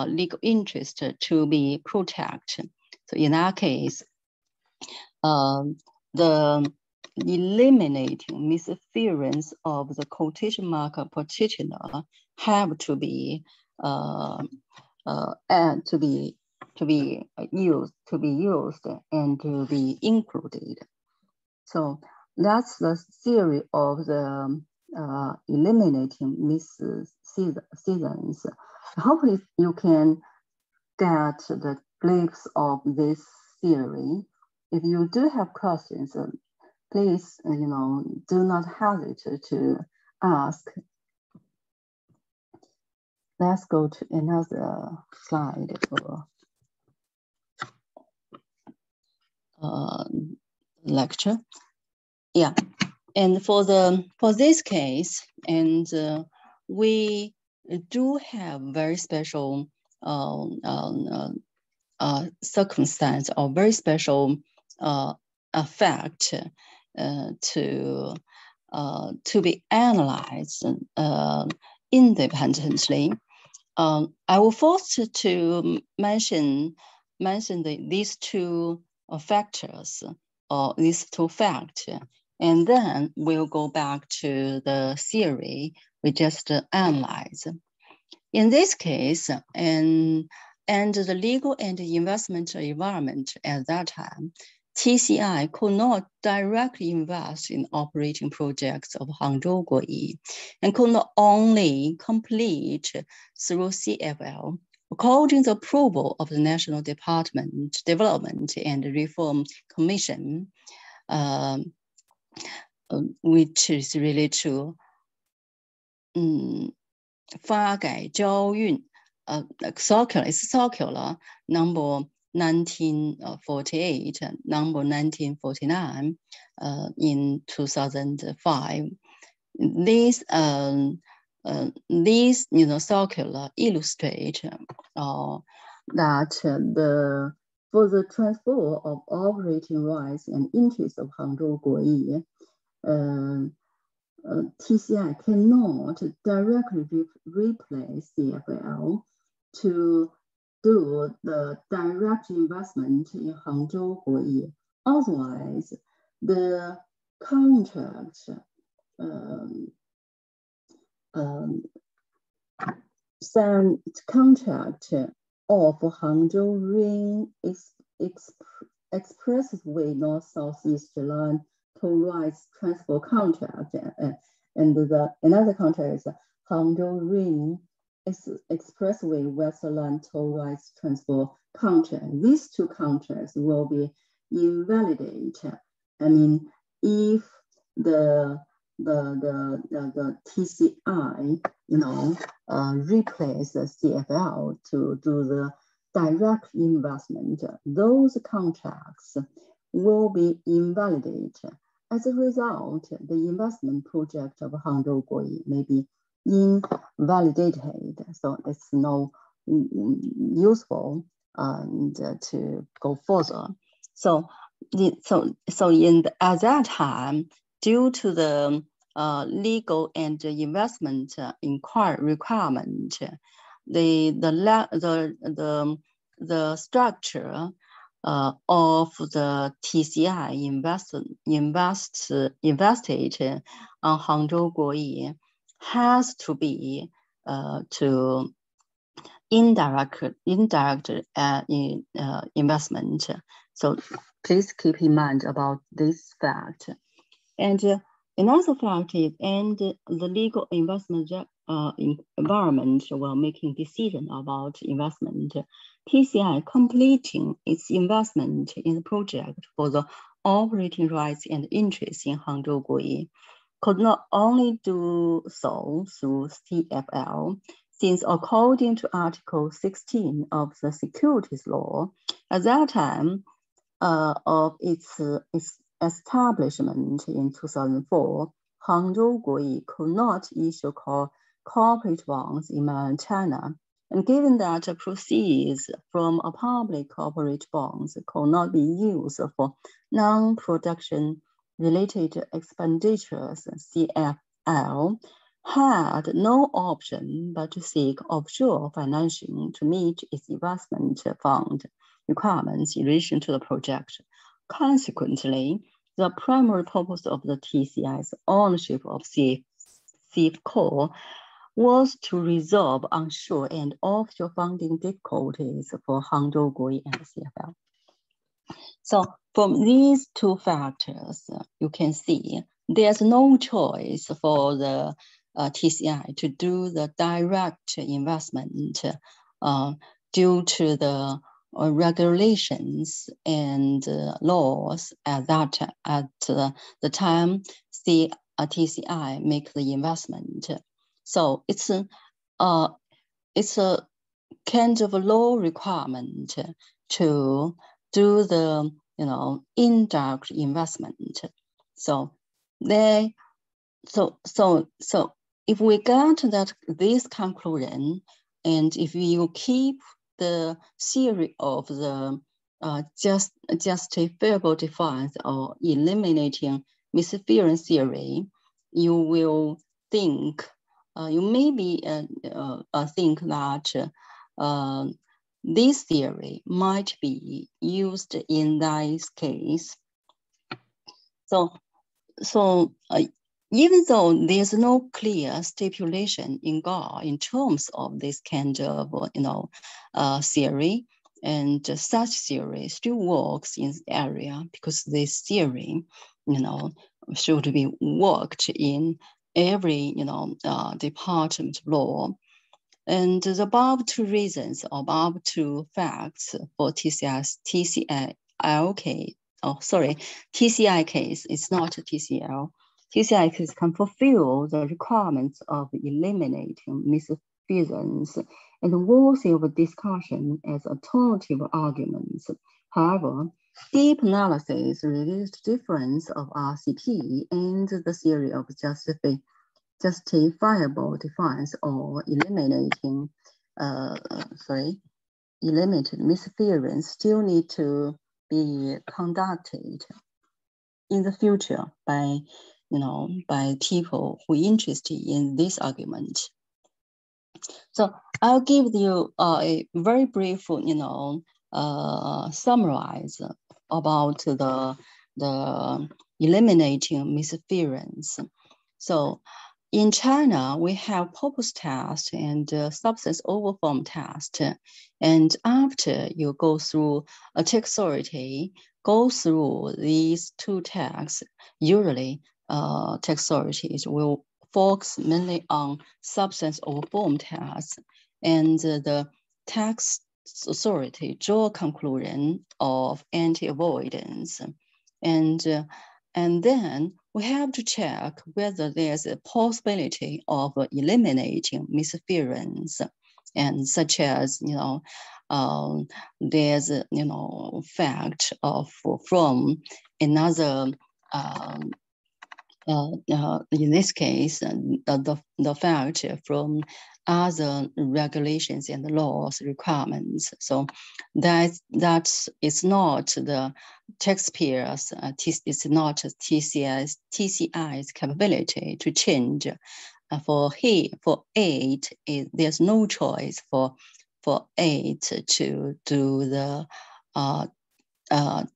legal interest to be protected. So in that case, the eliminating misappearance of the quotation mark petitioner have to be and to be used and to be included. So that's the theory of the eliminating misseasons. Hopefully you can get the glimpse of this theory. If you do have questions, please, do not hesitate to ask. Let's go to another slide for lecture. Yeah, and for this case, and we do have very special circumstance or very special fact to be analyzed independently. I will first to mention these two factors or these two facts, and then we'll go back to the theory we just analyzed. In this case, and the legal and investment environment at that time, TCI could not directly invest in operating projects of Hangzhou Guoyi and could not only complete through CFL, according to the approval of the National Development and Reform Commission, which is related to 发改交运 circular number 1948, number 1949 in 2005. These circular illustrate that for the transfer of operating rights and interests of Hangzhou Guoyi, TCI cannot directly replace CFL to do the direct investment in Hangzhou Guoyi. Otherwise, the contract of Hangzhou Ring Expressway North-Southeast Line toll rights transfer contract, and another contract is Hangzhou Ring Expressway Westland Toll Rights Transfer contract. These two contracts will be invalidated. I mean, if the TCI, replace the CFL to do the direct investment, those contracts will be invalidated. As a result, the investment project of Hangzhou Guoyi may be invalidated, so it's no useful to go further. So at that time, due to the legal and investment requirement, the structure of the TCI invested on Hangzhou Guoyi has to be to indirect investment. So please keep in mind about this fact. And another fact is, and the legal investment environment while making decision about investment, TCI completing its investment in the project for the operating rights and interests in Hangzhou Guoyi could not only do so through CFL, since according to Article 16 of the Securities Law, at that time of its establishment in 2004, Hangzhou Guoyi could not issue corporate bonds in mainland China. And given that proceeds from a public corporate bonds could not be used for non-production related expenditures, CFL had no option but to seek offshore financing to meet its investment fund requirements in relation to the project. Consequently, the primary purpose of the TCI's ownership of CFCO was to resolve onshore and offshore funding difficulties for Hangzhou Guoyi and CFL. So from these two factors, you can see there's no choice for the TCI to do the direct investment due to the regulations and laws at the time the TCI make the investment. So it's a kind of a law requirement to do the indirect investment. So if we get this conclusion, and if you keep the theory of the justifiable defiance or eliminating misappearance theory, you will think, you maybe think that this theory might be used in this case. So even though there's no clear stipulation in law in terms of this kind of theory, and such theory still works in the area because this theory should be worked in every department TCI facts for TCI case, it's not TCL. TCI case can fulfill the requirements of eliminating misappearance and worthy of discussion as alternative arguments. However, deep analysis reveals the difference of RCP and the theory of justifiable defiance or eliminating misappearance still need to be conducted in the future by people who are interested in this argument. So I'll give you a very brief summarize about the eliminating misappearance. So in China, we have purpose test and substance over form test. And after you go through a tax authority, go through these two tests, usually tax authorities will focus mainly on substance over form tests. and the tax authority draw conclusion of anti-avoidance, and then we have to check whether there's a possibility of eliminating misference, and such as there's fact of from another. In this case, the fact from other regulations and laws requirements. So that is not the taxpayers, it's not TCI's capability to change. For it, there's no choice for it to do the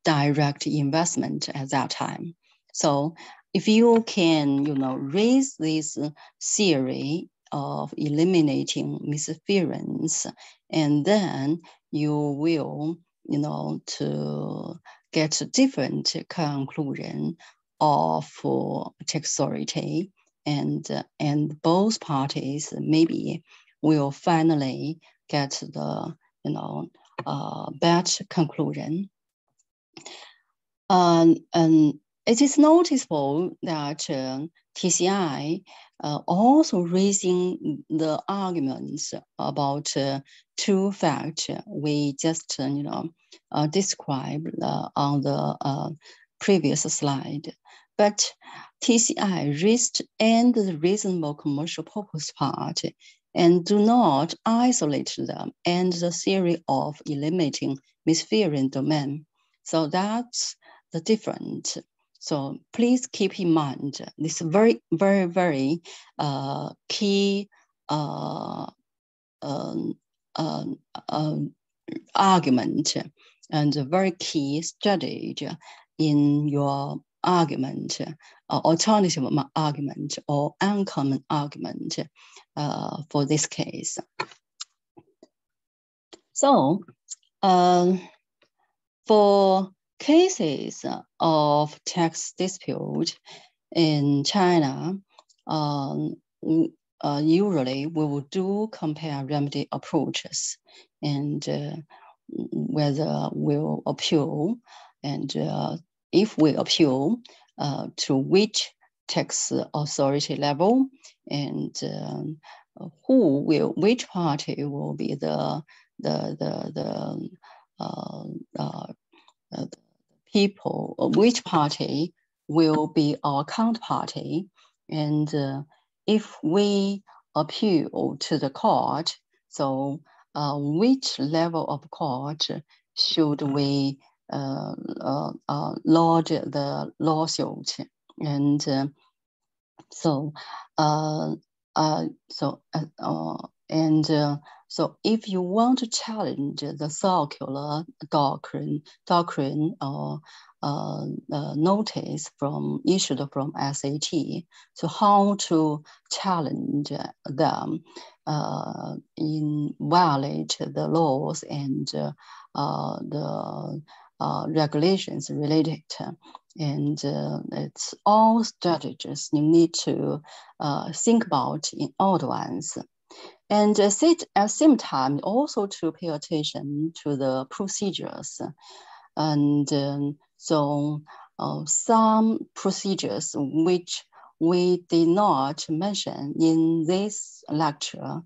direct investment at that time. So if you can, raise this theory of eliminating misference, and then you will, to get a different conclusion of tax authority, and both parties maybe will finally get the, better conclusion. And it is noticeable that TCI also raising the arguments about two facts we just described on the previous slide. But TCI raised and the reasonable commercial purpose part, and do not isolate them and the theory of eliminating misferring domain. So that's the difference. So please keep in mind this very, very, very key argument and a very key strategy in your argument, alternative argument or uncommon argument for this case. So for cases of tax dispute in China, usually we will do compare remedy approaches, and whether we'll appeal, and if we appeal, to which tax authority level, and which party will be the people, which party will be our counterparty, and if we appeal to the court, so which level of court should we lodge the lawsuit, and so if you want to challenge the circular doctrine or notice issued from SAT, so how to challenge them in violate the laws and the regulations related, and it's all strategies you need to think about in advance. And at the same time, also to pay attention to the procedures. And so some procedures which we did not mention in this lecture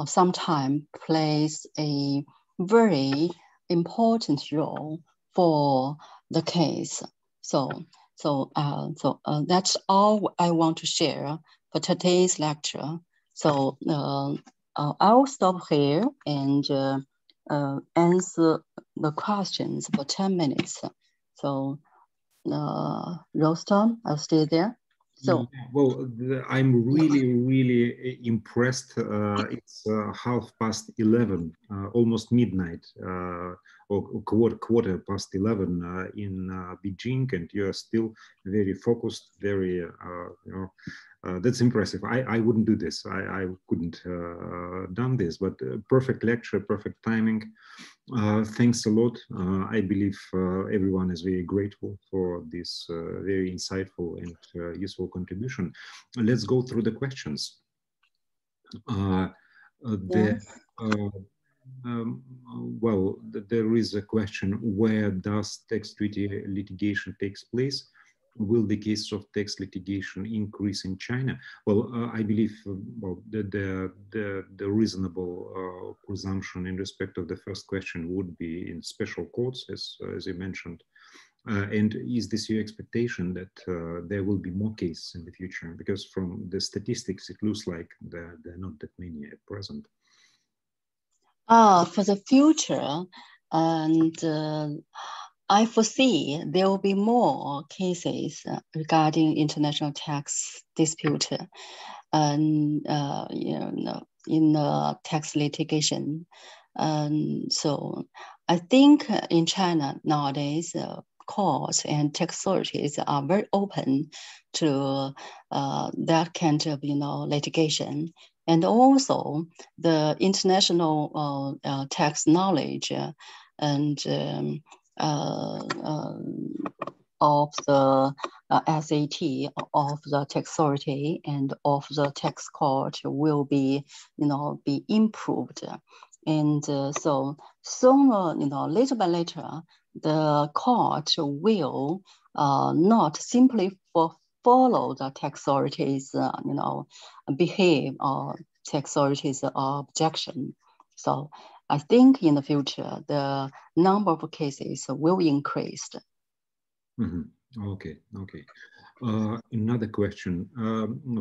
sometimes plays a very important role for the case. So that's all I want to share for today's lecture. So I'll stop here and answer the questions for 10 minutes. So Rostam, I'll stay there. So, well, I'm really impressed. It's 11:30, almost midnight, or quarter past 11 in Beijing, and you are still very focused, very, that's impressive. I wouldn't do this. I couldn't done this, but perfect lecture, perfect timing. Thanks a lot. I believe everyone is very grateful for this very insightful and useful contribution. Let's go through the questions. Yes. Well, there is a question: where does tax treaty litigation takes place? Will the case of tax litigation increase in China? Well, I believe well, the reasonable presumption in respect of the first question would be in special courts, as you mentioned. And is this your expectation that there will be more cases in the future? Because from the statistics, it looks like there are not that many at present. For the future, and I foresee there will be more cases regarding international tax dispute and in tax litigation. And so I think in China nowadays, courts and tax authorities are very open to that kind of litigation. And also the international tax knowledge and of the SAT, of the tax authority, and of the tax court will be, be improved. And so sooner, little by little, the court will not simply follow the tax authorities, behave or tax authorities' objection. So I think in the future, the number of cases will increase. Mm-hmm. Okay. Another question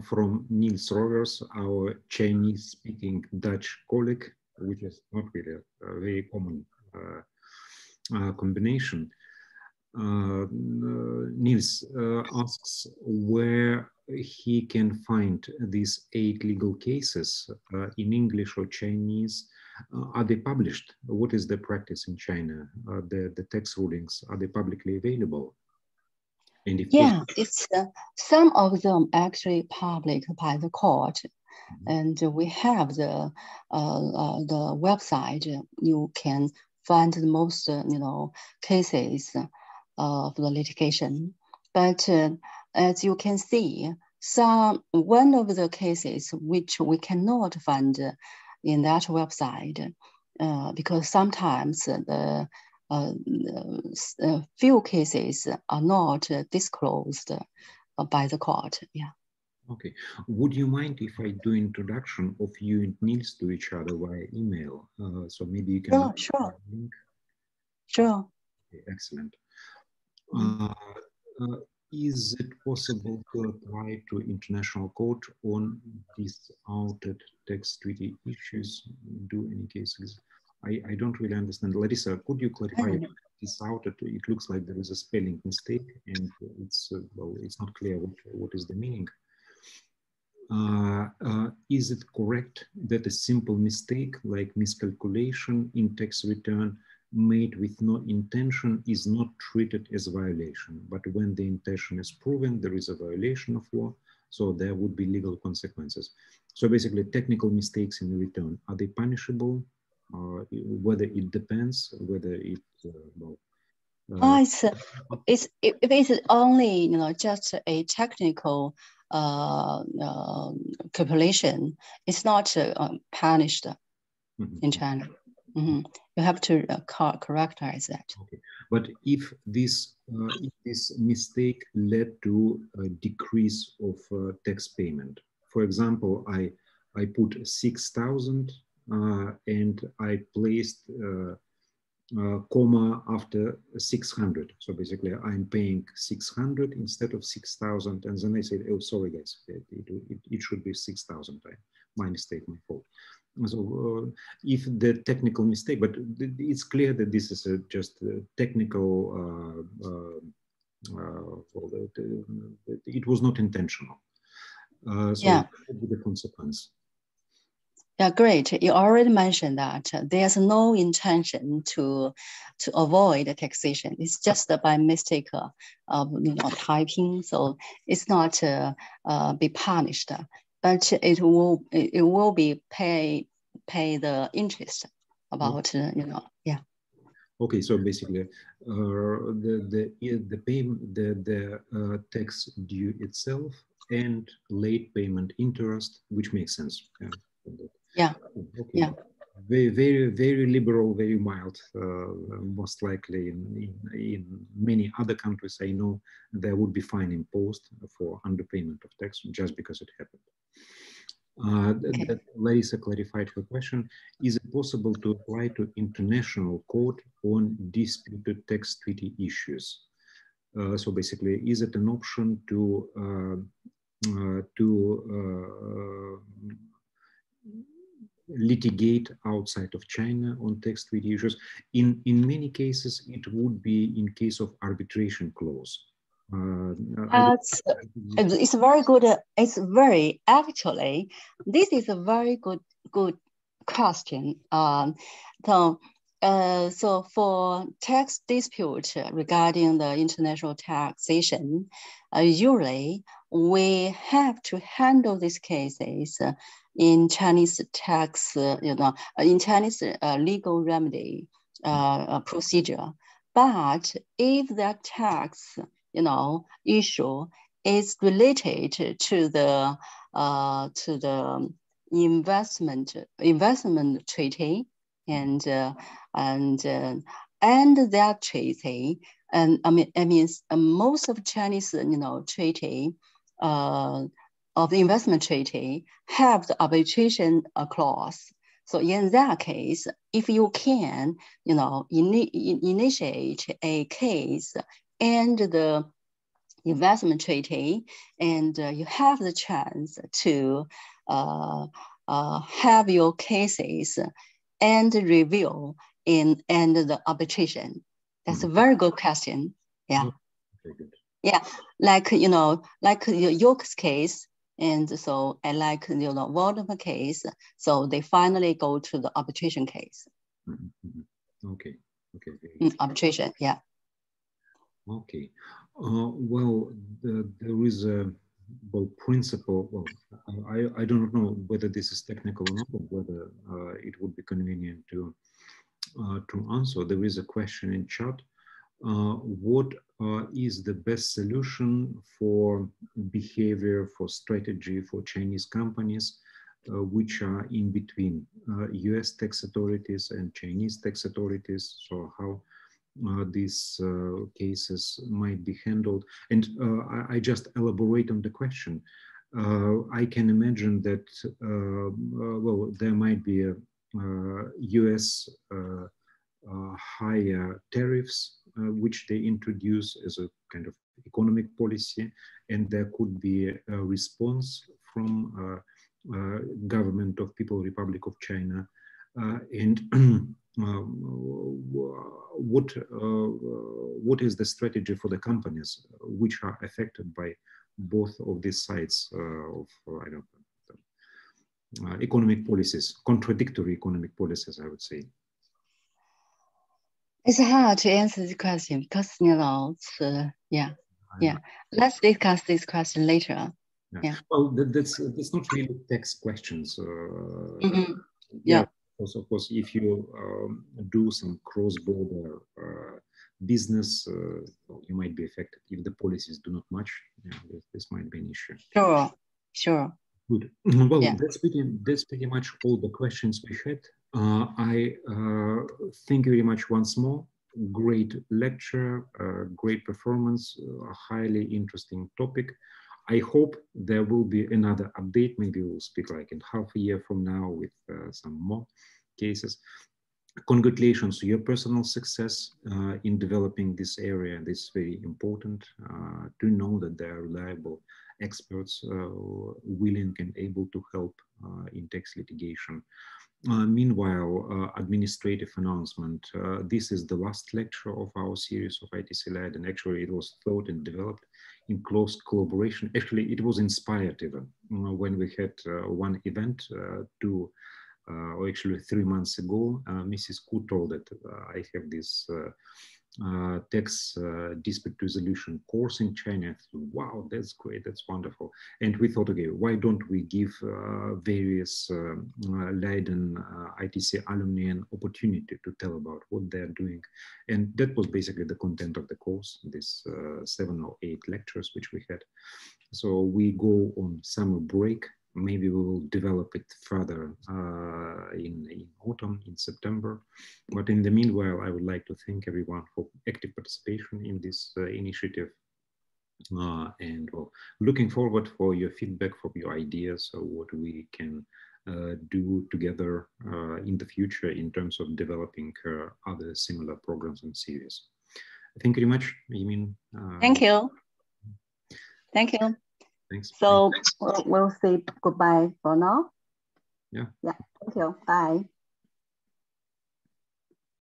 from Niels Rovers, our Chinese-speaking Dutch colleague, which is not really a very common combination. Niels asks where he can find these 8 legal cases in English or Chinese. Are they published? What is the practice in China? The tax rulings, are they publicly available? And if yeah, it's some of them actually public by the court. Mm-hmm. And we have the website. You can find the most cases of the litigation. But as you can see, one of the cases which we cannot find in that website because sometimes the few cases are not disclosed by the court. Yeah. Okay. Would you mind if I do introduction of you and Niels to each other via email? So maybe you can. Sure. Link. Sure. Okay, excellent. Is it possible to apply to international court on these outed tax treaty issues? Do any cases? I don't really understand. Larissa, could you clarify this outed? It looks like there is a spelling mistake, and it's well, it's not clear what is the meaning. Is it correct that a simple mistake like miscalculation in tax return made with no intention is not treated as a violation, but when the intention is proven, there is a violation of law, so there would be legal consequences. So basically, technical mistakes in the return, are they punishable? Whether it depends, whether it if it's only just a technical calculation, it's not punished in China. You have to characterize that. Okay. But if this mistake led to a decrease of tax payment, for example, I put 6,000 and I placed comma after 600. So basically, I'm paying 600 instead of 6,000, and then I said, "Oh, sorry, guys, it should be 6,000. My mistake, my fault." So if the technical mistake, but it's clear that this is just a technical, it was not intentional. So yeah. what would be the consequence? Yeah, great. You already mentioned that there's no intention to avoid the taxation. It's just by mistake of typing, so it's not be punished. But it will be pay the interest about yeah. Okay, so basically, the tax due itself and late payment interest, which makes sense. Yeah. Yeah. Okay. Yeah. Very, very, very liberal, very mild. Most likely in many other countries, I know there would be fine imposed for underpayment of tax just because it happened. Okay. Larissa clarified her question. Is it possible to apply to international court on disputed tax treaty issues? So basically, is it an option to litigate outside of China on tax treaty issues? In many cases, it would be in case of arbitration clause. It's very good. It's very actually. This is a very good question. So for tax dispute regarding the international taxation, usually we have to handle these cases in Chinese tax, in Chinese legal remedy procedure. But if that tax, issue is related to the investment treaty and that treaty, and I mean most of Chinese treaty of the investment treaty have the arbitration clause. So in that case, if you can, initiate a case and the investment treaty, and you have the chance to have your cases and review and the arbitration. That's a very good question. Yeah. Very good. Yeah, like like York's case, and so I like Voldemort case. So they finally go to the arbitration case. Okay. Okay. Arbitration. Yeah. Okay. Well, there is a principle. Well, I don't know whether this is technical or not, or whether it would be convenient to answer. There is a question in chat. What is the best solution for behavior, for strategy for Chinese companies which are in between US tax authorities and Chinese tax authorities? So how these cases might be handled? And I just elaborate on the question. I can imagine that, well, there might be a US higher tariffs which they introduce as a kind of economic policy, and there could be a response from government of People's Republic of China, and what is the strategy for the companies which are affected by both of these sides of I don't know, economic policies, contradictory economic policies, I would say? It's hard to answer the question because it's, yeah. Let's discuss this question later. Yeah. Well, that's not really tax questions. Yeah. Of course, if you do some cross-border business, you might be affected. If the policies do not match, this might be an issue. Sure. Good. Well, yeah. That's pretty much all the questions we had. I thank you very much once more. Great lecture, great performance, a highly interesting topic. I hope there will be another update. Maybe we'll speak like in half a year from now with some more cases. Congratulations to your personal success in developing this area. This is very important to know that there are reliable experts willing and able to help in tax litigation. Meanwhile, administrative announcement. This is the last lecture of our series of ITC Leiden. Actually, it was thought and developed in close collaboration. Actually, it was inspired even when we had one event or actually 3 months ago, Mrs. Ku told that I have this tax dispute resolution course in China. I thought, wow, that's great, that's wonderful. And we thought, okay, why don't we give various Leiden ITC alumni an opportunity to tell about what they're doing. And that was basically the content of the course, this 7 or 8 lectures which we had. So we go on summer break maybe we will develop it further in autumn, in September. But in the meanwhile, I would like to thank everyone for active participation in this initiative. And looking forward for your feedback, for your ideas, of what we can do together in the future in terms of developing other similar programs and series. Thank you very much, Yimin. Thank you. Thank you. Thanks. So we'll say goodbye for now. Yeah. Yeah. Thank you. Bye.